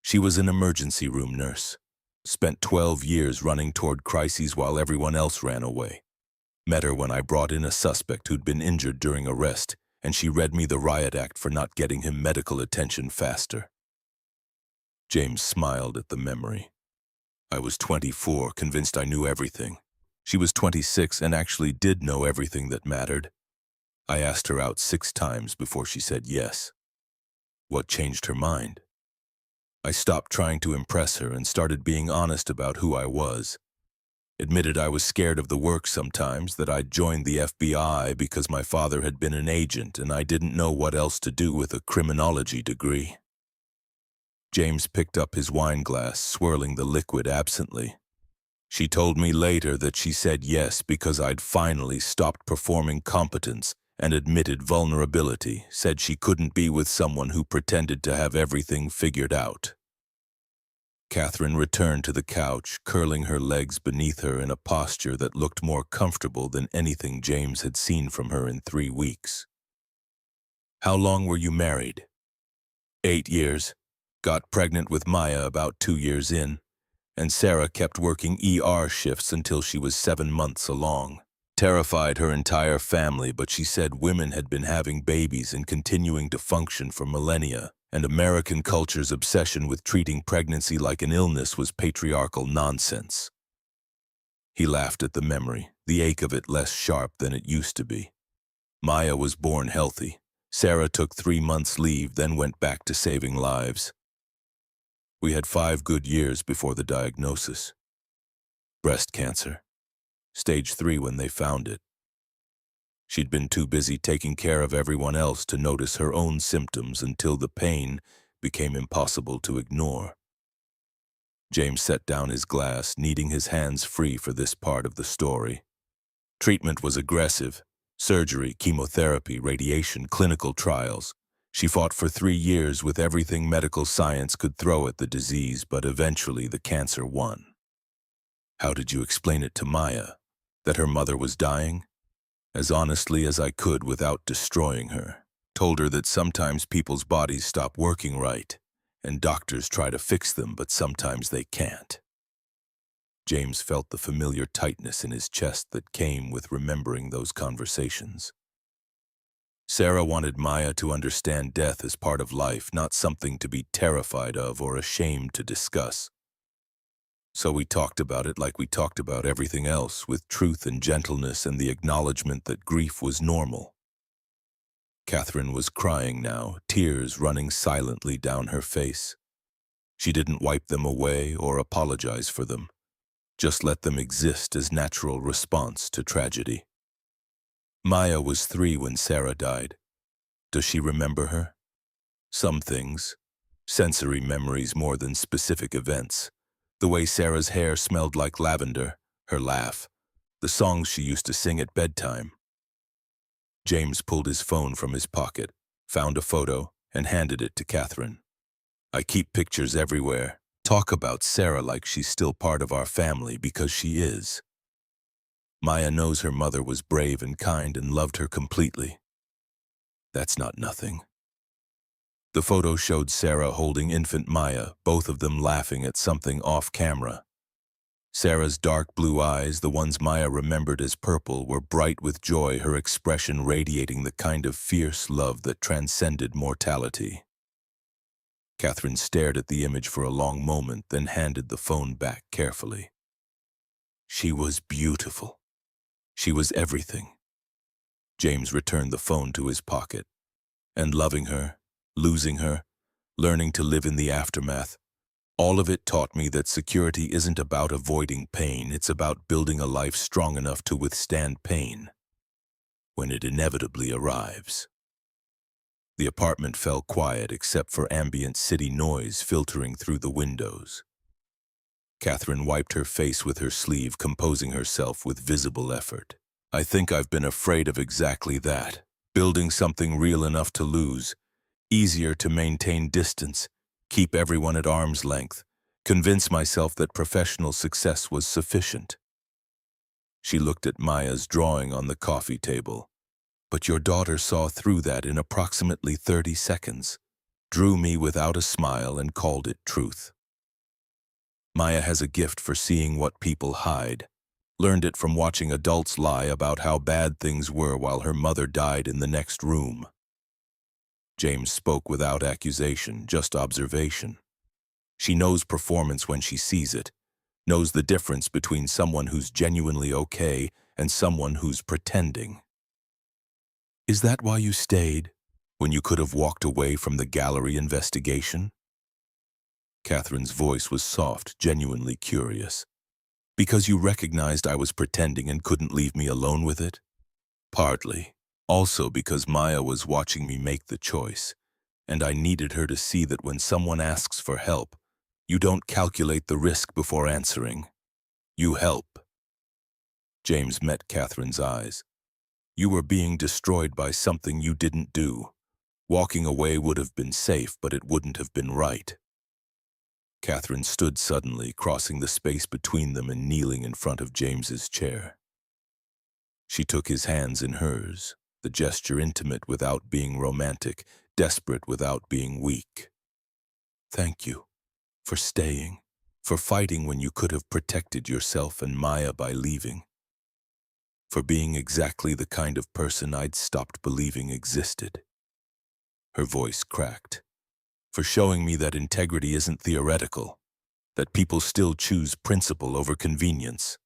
Speaker 1: She was an emergency room nurse, spent 12 years running toward crises while everyone else ran away. Met her when I brought in a suspect who'd been injured during arrest, and she read me the riot act for not getting him medical attention faster. James smiled at the memory. I was 24, convinced I knew everything. She was 26 and actually did know everything that mattered. I asked her out 6 times before she said yes. What changed her mind? I stopped trying to impress her and started being honest about who I was. Admitted I was scared of the work sometimes, that I'd joined the FBI because my father had been an agent and I didn't know what else to do with a criminology degree. James picked up his wine glass, swirling the liquid absently. She told me later that she said yes because I'd finally stopped performing competence and admitted vulnerability, said she couldn't be with someone who pretended to have everything figured out. Catherine returned to the couch, curling her legs beneath her in a posture that looked more comfortable than anything James had seen from her in 3 weeks. How long were you married? 8 years. Got pregnant with Maya about 2 years in, and Sarah kept working ER shifts until she was 7 months along. Terrified her entire family, but she said women had been having babies and continuing to function for millennia, and American culture's obsession with treating pregnancy like an illness was patriarchal nonsense. He laughed at the memory, the ache of it less sharp than it used to be. Maya was born healthy. Sarah took 3 months leave, then went back to saving lives. We had 5 good years before the diagnosis. Breast cancer. Stage 3 when they found it. She'd been too busy taking care of everyone else to notice her own symptoms until the pain became impossible to ignore. James set down his glass, needing his hands free for this part of the story. Treatment was aggressive. Surgery, chemotherapy, radiation, clinical trials. She fought for 3 years with everything medical science could throw at the disease, but eventually the cancer won. How did you explain it to Maya? That her mother was dying? As honestly as I could without destroying her. Told her that sometimes people's bodies stop working right, and doctors try to fix them, but sometimes they can't. James felt the familiar tightness in his chest that came with remembering those conversations. Sarah wanted Maya to understand death as part of life, not something to be terrified of or ashamed to discuss. So we talked about it like we talked about everything else, with truth and gentleness and the acknowledgement that grief was normal. Catherine was crying now, tears running silently down her face. She didn't wipe them away or apologize for them, just let them exist as natural response to tragedy. Maya was 3 when Sarah died. Does she remember her? Some things. Sensory memories more than specific events. The way Sarah's hair smelled like lavender, her laugh, the songs she used to sing at bedtime. James pulled his phone from his pocket, found a photo, and handed it to Catherine. I keep pictures everywhere. Talk about Sarah like she's still part of our family, because she is. Maya knows her mother was brave and kind and loved her completely. That's not nothing. The photo showed Sarah holding infant Maya, both of them laughing at something off camera. Sarah's dark blue eyes, the ones Maya remembered as purple, were bright with joy, her expression radiating the kind of fierce love that transcended mortality. Catherine stared at the image for a long moment, then handed the phone back carefully. She was beautiful. She was everything. James returned the phone to his pocket. And loving her, losing her, learning to live in the aftermath, all of it taught me that security isn't about avoiding pain, it's about building a life strong enough to withstand pain when it inevitably arrives. The apartment fell quiet except for ambient city noise filtering through the windows. Catherine wiped her face with her sleeve, composing herself with visible effort. I think I've been afraid of exactly that. Building something real enough to lose. Easier to maintain distance, keep everyone at arm's length, convince myself that professional success was sufficient. She looked at Maya's drawing on the coffee table. But your daughter saw through that in approximately 30 seconds, drew me without a smile and called it truth. Maya has a gift for seeing what people hide. Learned it from watching adults lie about how bad things were while her mother died in the next room. James spoke without accusation, just observation. She knows performance when she sees it, knows the difference between someone who's genuinely okay and someone who's pretending. Is that why you stayed, when you could have walked away from the gallery investigation? Catherine's voice was soft, genuinely curious. Because you recognized I was pretending and couldn't leave me alone with it? Partly. Also because Maya was watching me make the choice, and I needed her to see that when someone asks for help, you don't calculate the risk before answering. You help. James met Catherine's eyes. You were being destroyed by something you didn't do. Walking away would have been safe, but it wouldn't have been right. Catherine stood suddenly, crossing the space between them and kneeling in front of James's chair. She took his hands in hers, the gesture intimate without being romantic, desperate without being weak. Thank you for staying, for fighting when you could have protected yourself and Maya by leaving, for being exactly the kind of person I'd stopped believing existed. Her voice cracked. For showing me that integrity isn't theoretical, that people still choose principle over convenience.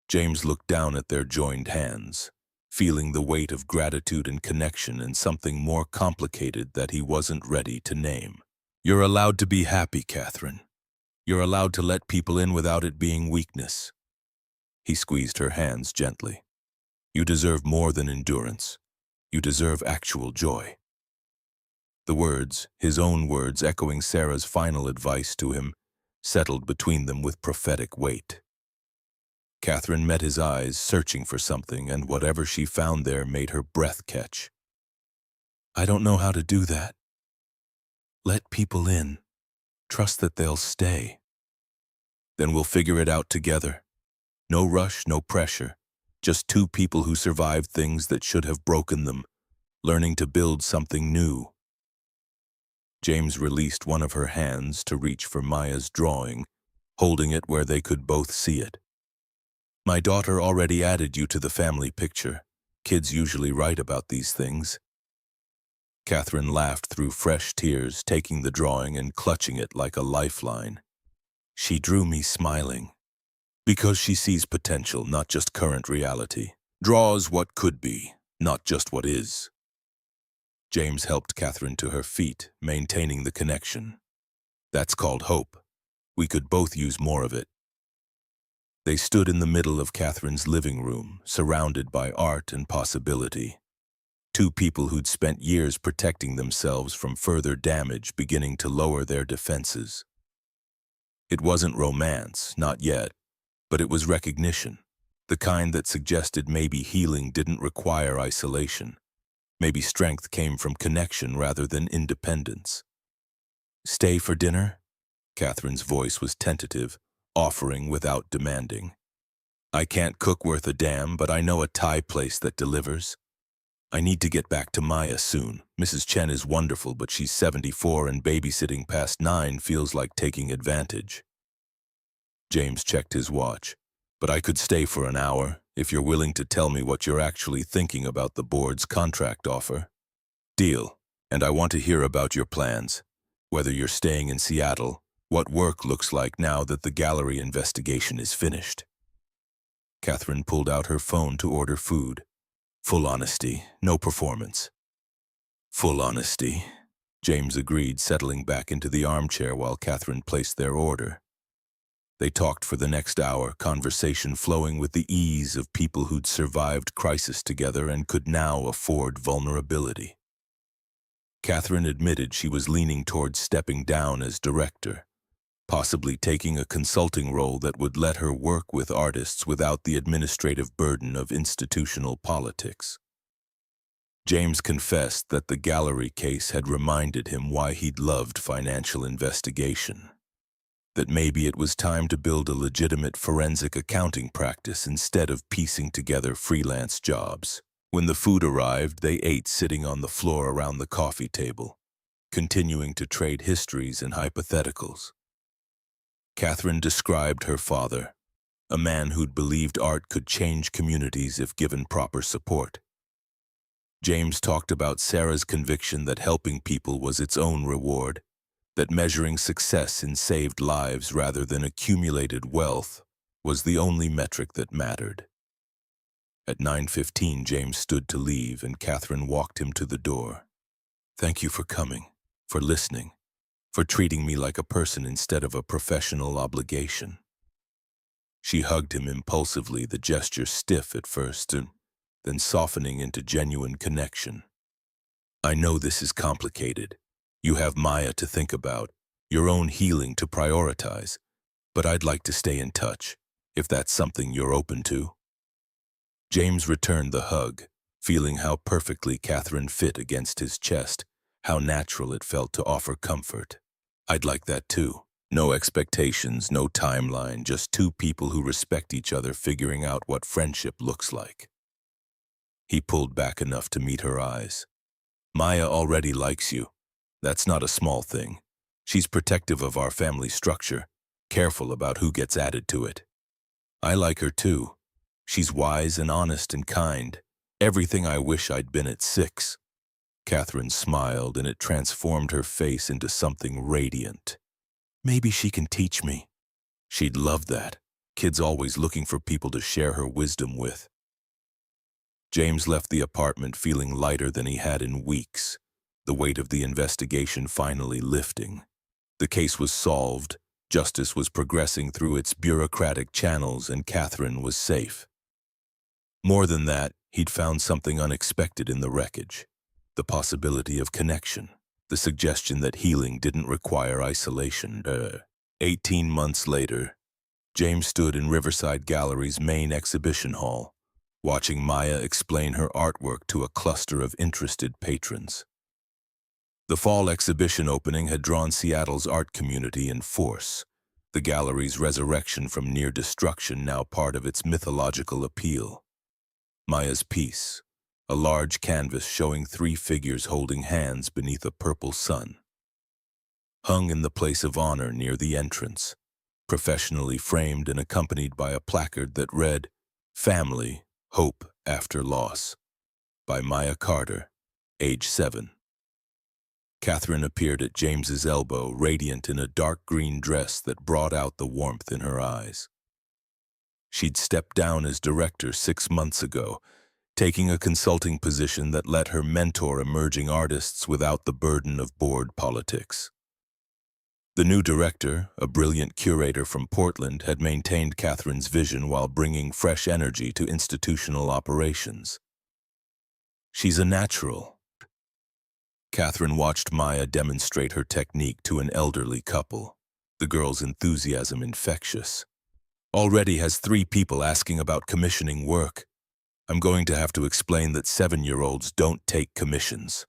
Speaker 1: James looked down at their joined hands, feeling the weight of gratitude and connection and something more complicated that he wasn't ready to name. You're allowed to be happy, Catherine. You're allowed to let people in without it being weakness. He squeezed her hands gently. You deserve more than endurance. You deserve actual joy. The words, his own words echoing Sarah's final advice to him, settled between them with prophetic weight. Catherine met his eyes, searching for something, and whatever she found there made her breath catch. I don't know how to do that. Let people in. Trust that they'll stay. Then we'll figure it out together. No rush, no pressure. Just two people who survived things that should have broken them, learning to build something new. James released one of her hands to reach for Maya's drawing, holding it where they could both see it. My daughter already added you to the family picture. Kids usually write about these things. Catherine laughed through fresh tears, taking the drawing and clutching it like a lifeline. She drew me smiling. Because she sees potential, not just current reality. Draws what could be, not just what is. James helped Catherine to her feet, maintaining the connection. That's called hope. We could both use more of it. They stood in the middle of Catherine's living room, surrounded by art and possibility. Two people who'd spent years protecting themselves from further damage, beginning to lower their defenses. It wasn't romance, not yet, but it was recognition, the kind that suggested maybe healing didn't require isolation. Maybe strength came from connection rather than independence. Stay for dinner? Catherine's voice was tentative, offering without demanding. I can't cook worth a damn, but I know a Thai place that delivers. I need to get back to Maya soon. Mrs. Chen is wonderful, but she's 74 and babysitting past 9 feels like taking advantage. James checked his watch. But I could stay for an hour, if you're willing to tell me what you're actually thinking about the board's contract offer. Deal, and I want to hear about your plans. Whether you're staying in Seattle, what work looks like now that the gallery investigation is finished. Catherine pulled out her phone to order food. Full honesty, no performance. Full honesty, James agreed, settling back into the armchair while Catherine placed their order. They talked for the next hour, conversation flowing with the ease of people who'd survived crisis together and could now afford vulnerability. Catherine admitted she was leaning towards stepping down as director, possibly taking a consulting role that would let her work with artists without the administrative burden of institutional politics. James confessed that the gallery case had reminded him why he'd loved financial investigation, that maybe it was time to build a legitimate forensic accounting practice instead of piecing together freelance jobs. When the food arrived, they ate sitting on the floor around the coffee table, continuing to trade histories and hypotheticals. Catherine described her father, a man who'd believed art could change communities if given proper support. James talked about Sarah's conviction that helping people was its own reward, that measuring success in saved lives rather than accumulated wealth was the only metric that mattered. At 9:15, James stood to leave, and Catherine walked him to the door. "Thank you for coming, for listening, for treating me like a person instead of a professional obligation." She hugged him impulsively, the gesture stiff at first, and then softening into genuine connection. "I know this is complicated. You have Maya to think about, your own healing to prioritize, but I'd like to stay in touch, if that's something you're open to." James returned the hug, feeling how perfectly Catherine fit against his chest, how natural it felt to offer comfort. "I'd like that too. No expectations, no timeline, just two people who respect each other figuring out what friendship looks like." He pulled back enough to meet her eyes. "Maya already likes you. That's not a small thing. She's protective of our family structure, careful about who gets added to it. I like her too. She's wise and honest and kind. Everything I wish I'd been at 6. Catherine smiled, and it transformed her face into something radiant. "Maybe she can teach me." She'd love that. Kids always looking for people to share her wisdom with. James left the apartment feeling lighter than he had in weeks, the weight of the investigation finally lifting. The case was solved, justice was progressing through its bureaucratic channels, and Catherine was safe. More than that, he'd found something unexpected in the wreckage, the possibility of connection, the suggestion that healing didn't require isolation. 18 months later, James stood in Riverside Gallery's main exhibition hall, watching Maya explain her artwork to a cluster of interested patrons. The fall exhibition opening had drawn Seattle's art community in force, the gallery's resurrection from near destruction now part of its mythological appeal. Maya's piece, a large canvas showing 3 figures holding hands beneath a purple sun, hung in the place of honor near the entrance, professionally framed and accompanied by a placard that read, "Family, Hope After Loss," by Maya Carter, age 7. Catherine appeared at James's elbow, radiant in a dark green dress that brought out the warmth in her eyes. She'd stepped down as director 6 months ago, taking a consulting position that let her mentor emerging artists without the burden of board politics. The new director, a brilliant curator from Portland, had maintained Catherine's vision while bringing fresh energy to institutional operations. "She's a natural." Catherine watched Maya demonstrate her technique to an elderly couple, the girl's enthusiasm infectious. "Already has 3 people asking about commissioning work. I'm going to have to explain that 7-year-olds don't take commissions."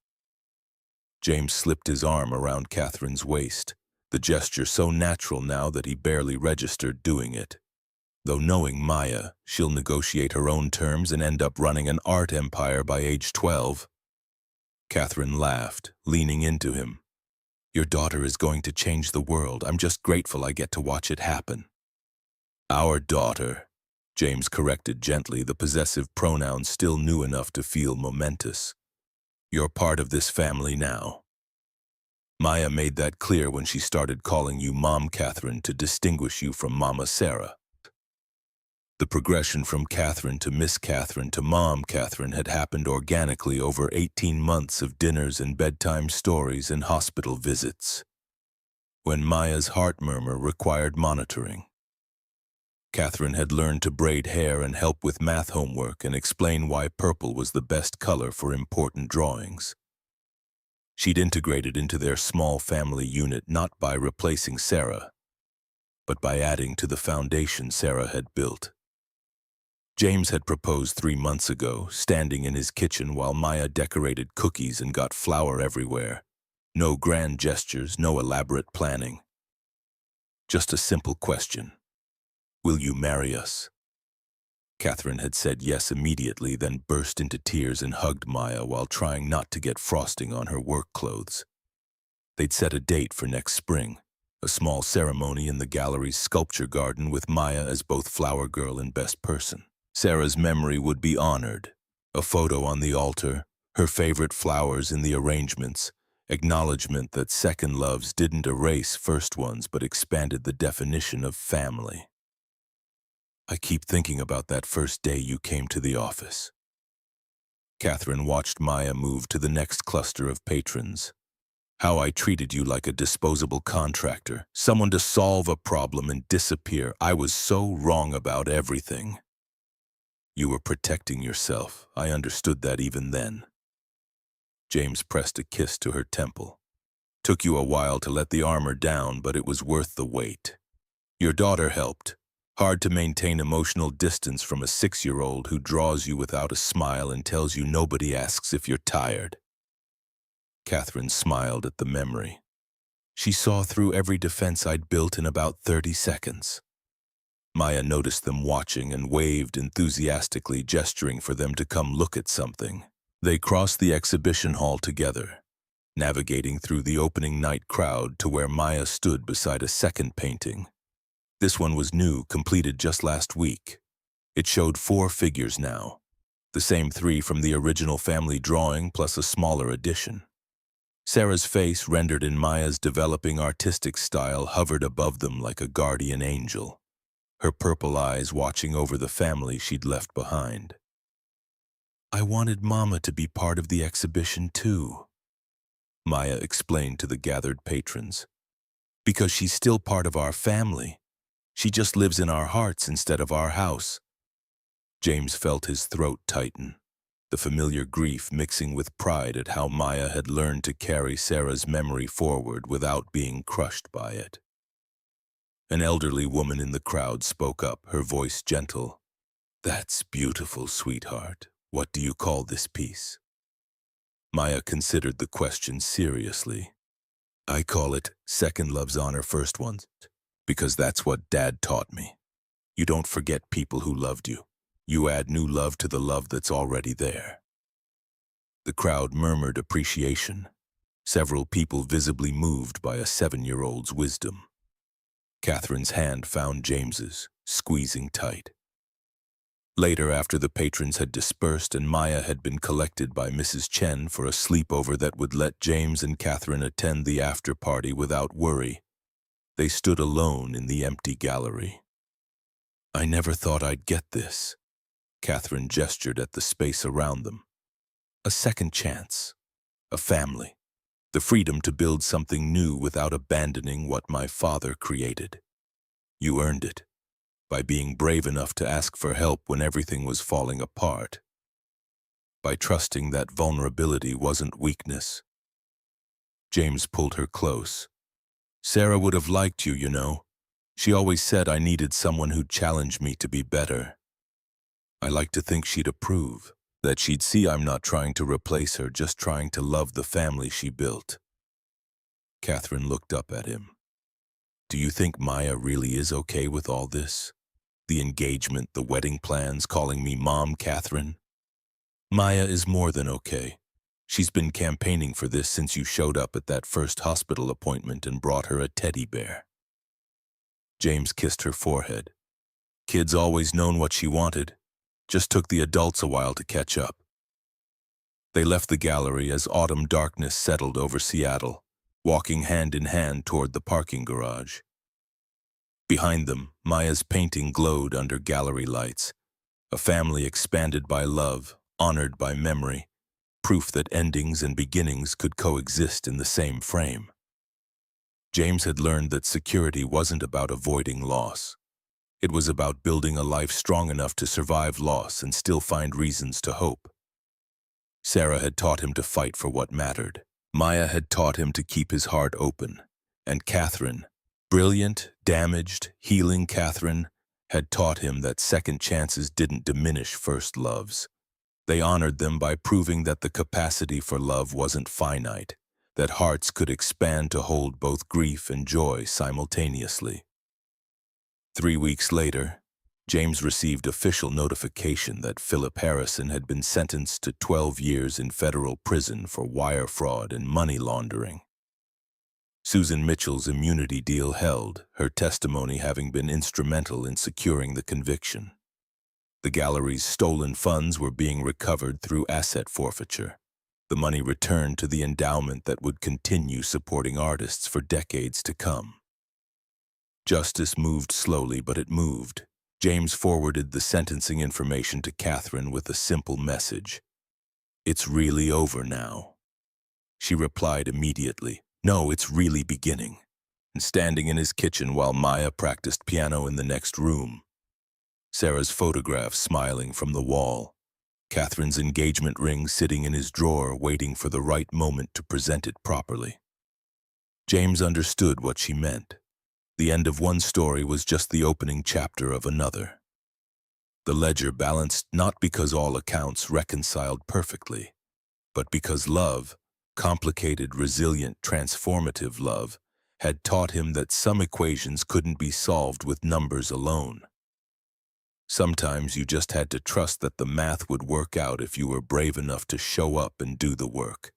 Speaker 1: James slipped his arm around Catherine's waist, the gesture so natural now that he barely registered doing it. Though knowing Maya, she'll negotiate her own terms and end up running an art empire by age 12. Catherine laughed, leaning into him. "Your daughter is going to change the world. I'm just grateful I get to watch it happen." "Our daughter," James corrected gently, the possessive pronoun still new enough to feel momentous. "You're part of this family now." Maya made that clear when she started calling you Mom Catherine to distinguish you from Mama Sarah. The progression from Catherine to Miss Catherine to Mom Catherine had happened organically over 18 months of dinners and bedtime stories and hospital visits, when Maya's heart murmur required monitoring. Catherine had learned to braid hair and help with math homework and explain why purple was the best color for important drawings. She'd integrated into their small family unit not by replacing Sarah, but by adding to the foundation Sarah had built. James had proposed 3 months ago, standing in his kitchen while Maya decorated cookies and got flour everywhere. No grand gestures, no elaborate planning. Just a simple question. Will you marry us? Catherine had said yes immediately, then burst into tears and hugged Maya while trying not to get frosting on her work clothes. They'd set a date for next spring, a small ceremony in the gallery's sculpture garden with Maya as both flower girl and best person. Sarah's memory would be honored, a photo on the altar, her favorite flowers in the arrangements, acknowledgement that second loves didn't erase first ones but expanded the definition of family. I keep thinking about that first day you came to the office. Catherine watched Maya move to the next cluster of patrons. How I treated you like a disposable contractor, someone to solve a problem and disappear. I was so wrong about everything. You were protecting yourself. I understood that even then. James pressed a kiss to her temple. Took you a while to let the armor down, but it was worth the wait. Your daughter helped. Hard to maintain emotional distance from a 6-year-old who draws you without a smile and tells you nobody asks if you're tired. Catherine smiled at the memory. She saw through every defense I'd built in about 30 seconds. Maya noticed them watching and waved enthusiastically, gesturing for them to come look at something. They crossed the exhibition hall together, navigating through the opening night crowd to where Maya stood beside a second painting. This one was new, completed just last week. It showed 4 figures now, the same 3 from the original family drawing plus a smaller addition. Sarah's face, rendered in Maya's developing artistic style, hovered above them like a guardian angel, her purple eyes watching over the family she'd left behind. I wanted Mama to be part of the exhibition too, Maya explained to the gathered patrons. Because she's still part of our family. She just lives in our hearts instead of our house. James felt his throat tighten, the familiar grief mixing with pride at how Maya had learned to carry Sarah's memory forward without being crushed by it. An elderly woman in the crowd spoke up, her voice gentle. That's beautiful, sweetheart. What do you call this piece? Maya considered the question seriously. I call it Second Love's Honor First Ones, because that's what Dad taught me. You don't forget people who loved you. You add new love to the love that's already there. The crowd murmured appreciation, several people visibly moved by a 7-year-old's wisdom. Catherine's hand found James's, squeezing tight. Later, after the patrons had dispersed and Maya had been collected by Mrs. Chen for a sleepover that would let James and Catherine attend the after-party without worry, they stood alone in the empty gallery. I never thought I'd get this. Catherine gestured at the space around them. A second chance, a family, the freedom to build something new without abandoning what my father created. You earned it, by being brave enough to ask for help when everything was falling apart, by trusting that vulnerability wasn't weakness. James pulled her close. Sarah would have liked you, you know. She always said I needed someone who'd challenge me to be better. I like to think she'd approve, that she'd see I'm not trying to replace her, just trying to love the family she built. Catherine looked up at him. Do you think Maya really is okay with all this? The engagement, the wedding plans, calling me Mom, Catherine? Maya is more than okay. She's been campaigning for this since you showed up at that first hospital appointment and brought her a teddy bear. James kissed her forehead. Kid's always known what she wanted. Just took the adults a while to catch up. They left the gallery as autumn darkness settled over Seattle, walking hand in hand toward the parking garage. Behind them, Maya's painting glowed under gallery lights, a family expanded by love, honored by memory, proof that endings and beginnings could coexist in the same frame. James had learned that security wasn't about avoiding loss. It was about building a life strong enough to survive loss and still find reasons to hope. Sarah had taught him to fight for what mattered. Maya had taught him to keep his heart open. And Catherine, Brilliant, damaged, healing Catherine had taught him that second chances didn't diminish first loves. They honored them by proving that the capacity for love wasn't finite, that hearts could expand to hold both grief and joy simultaneously. 3 weeks later, James received official notification that Philip Harrison had been sentenced to 12 years in federal prison for wire fraud and money laundering. Susan Mitchell's immunity deal held, her testimony having been instrumental in securing the conviction. The gallery's stolen funds were being recovered through asset forfeiture, the money returned to the endowment that would continue supporting artists for decades to come. Justice moved slowly, but it moved. James forwarded the sentencing information to Catherine with a simple message. "It's really over now." She replied immediately, "No, it's really beginning." And standing in his kitchen while Maya practiced piano in the next room, Sarah's photograph smiling from the wall, Catherine's engagement ring sitting in his drawer waiting for the right moment to present it properly. James understood what she meant. The end of one story was just the opening chapter of another. The ledger balanced not because all accounts reconciled perfectly, but because love, complicated, resilient, transformative love, had taught him that some equations couldn't be solved with numbers alone. Sometimes you just had to trust that the math would work out if you were brave enough to show up and do the work.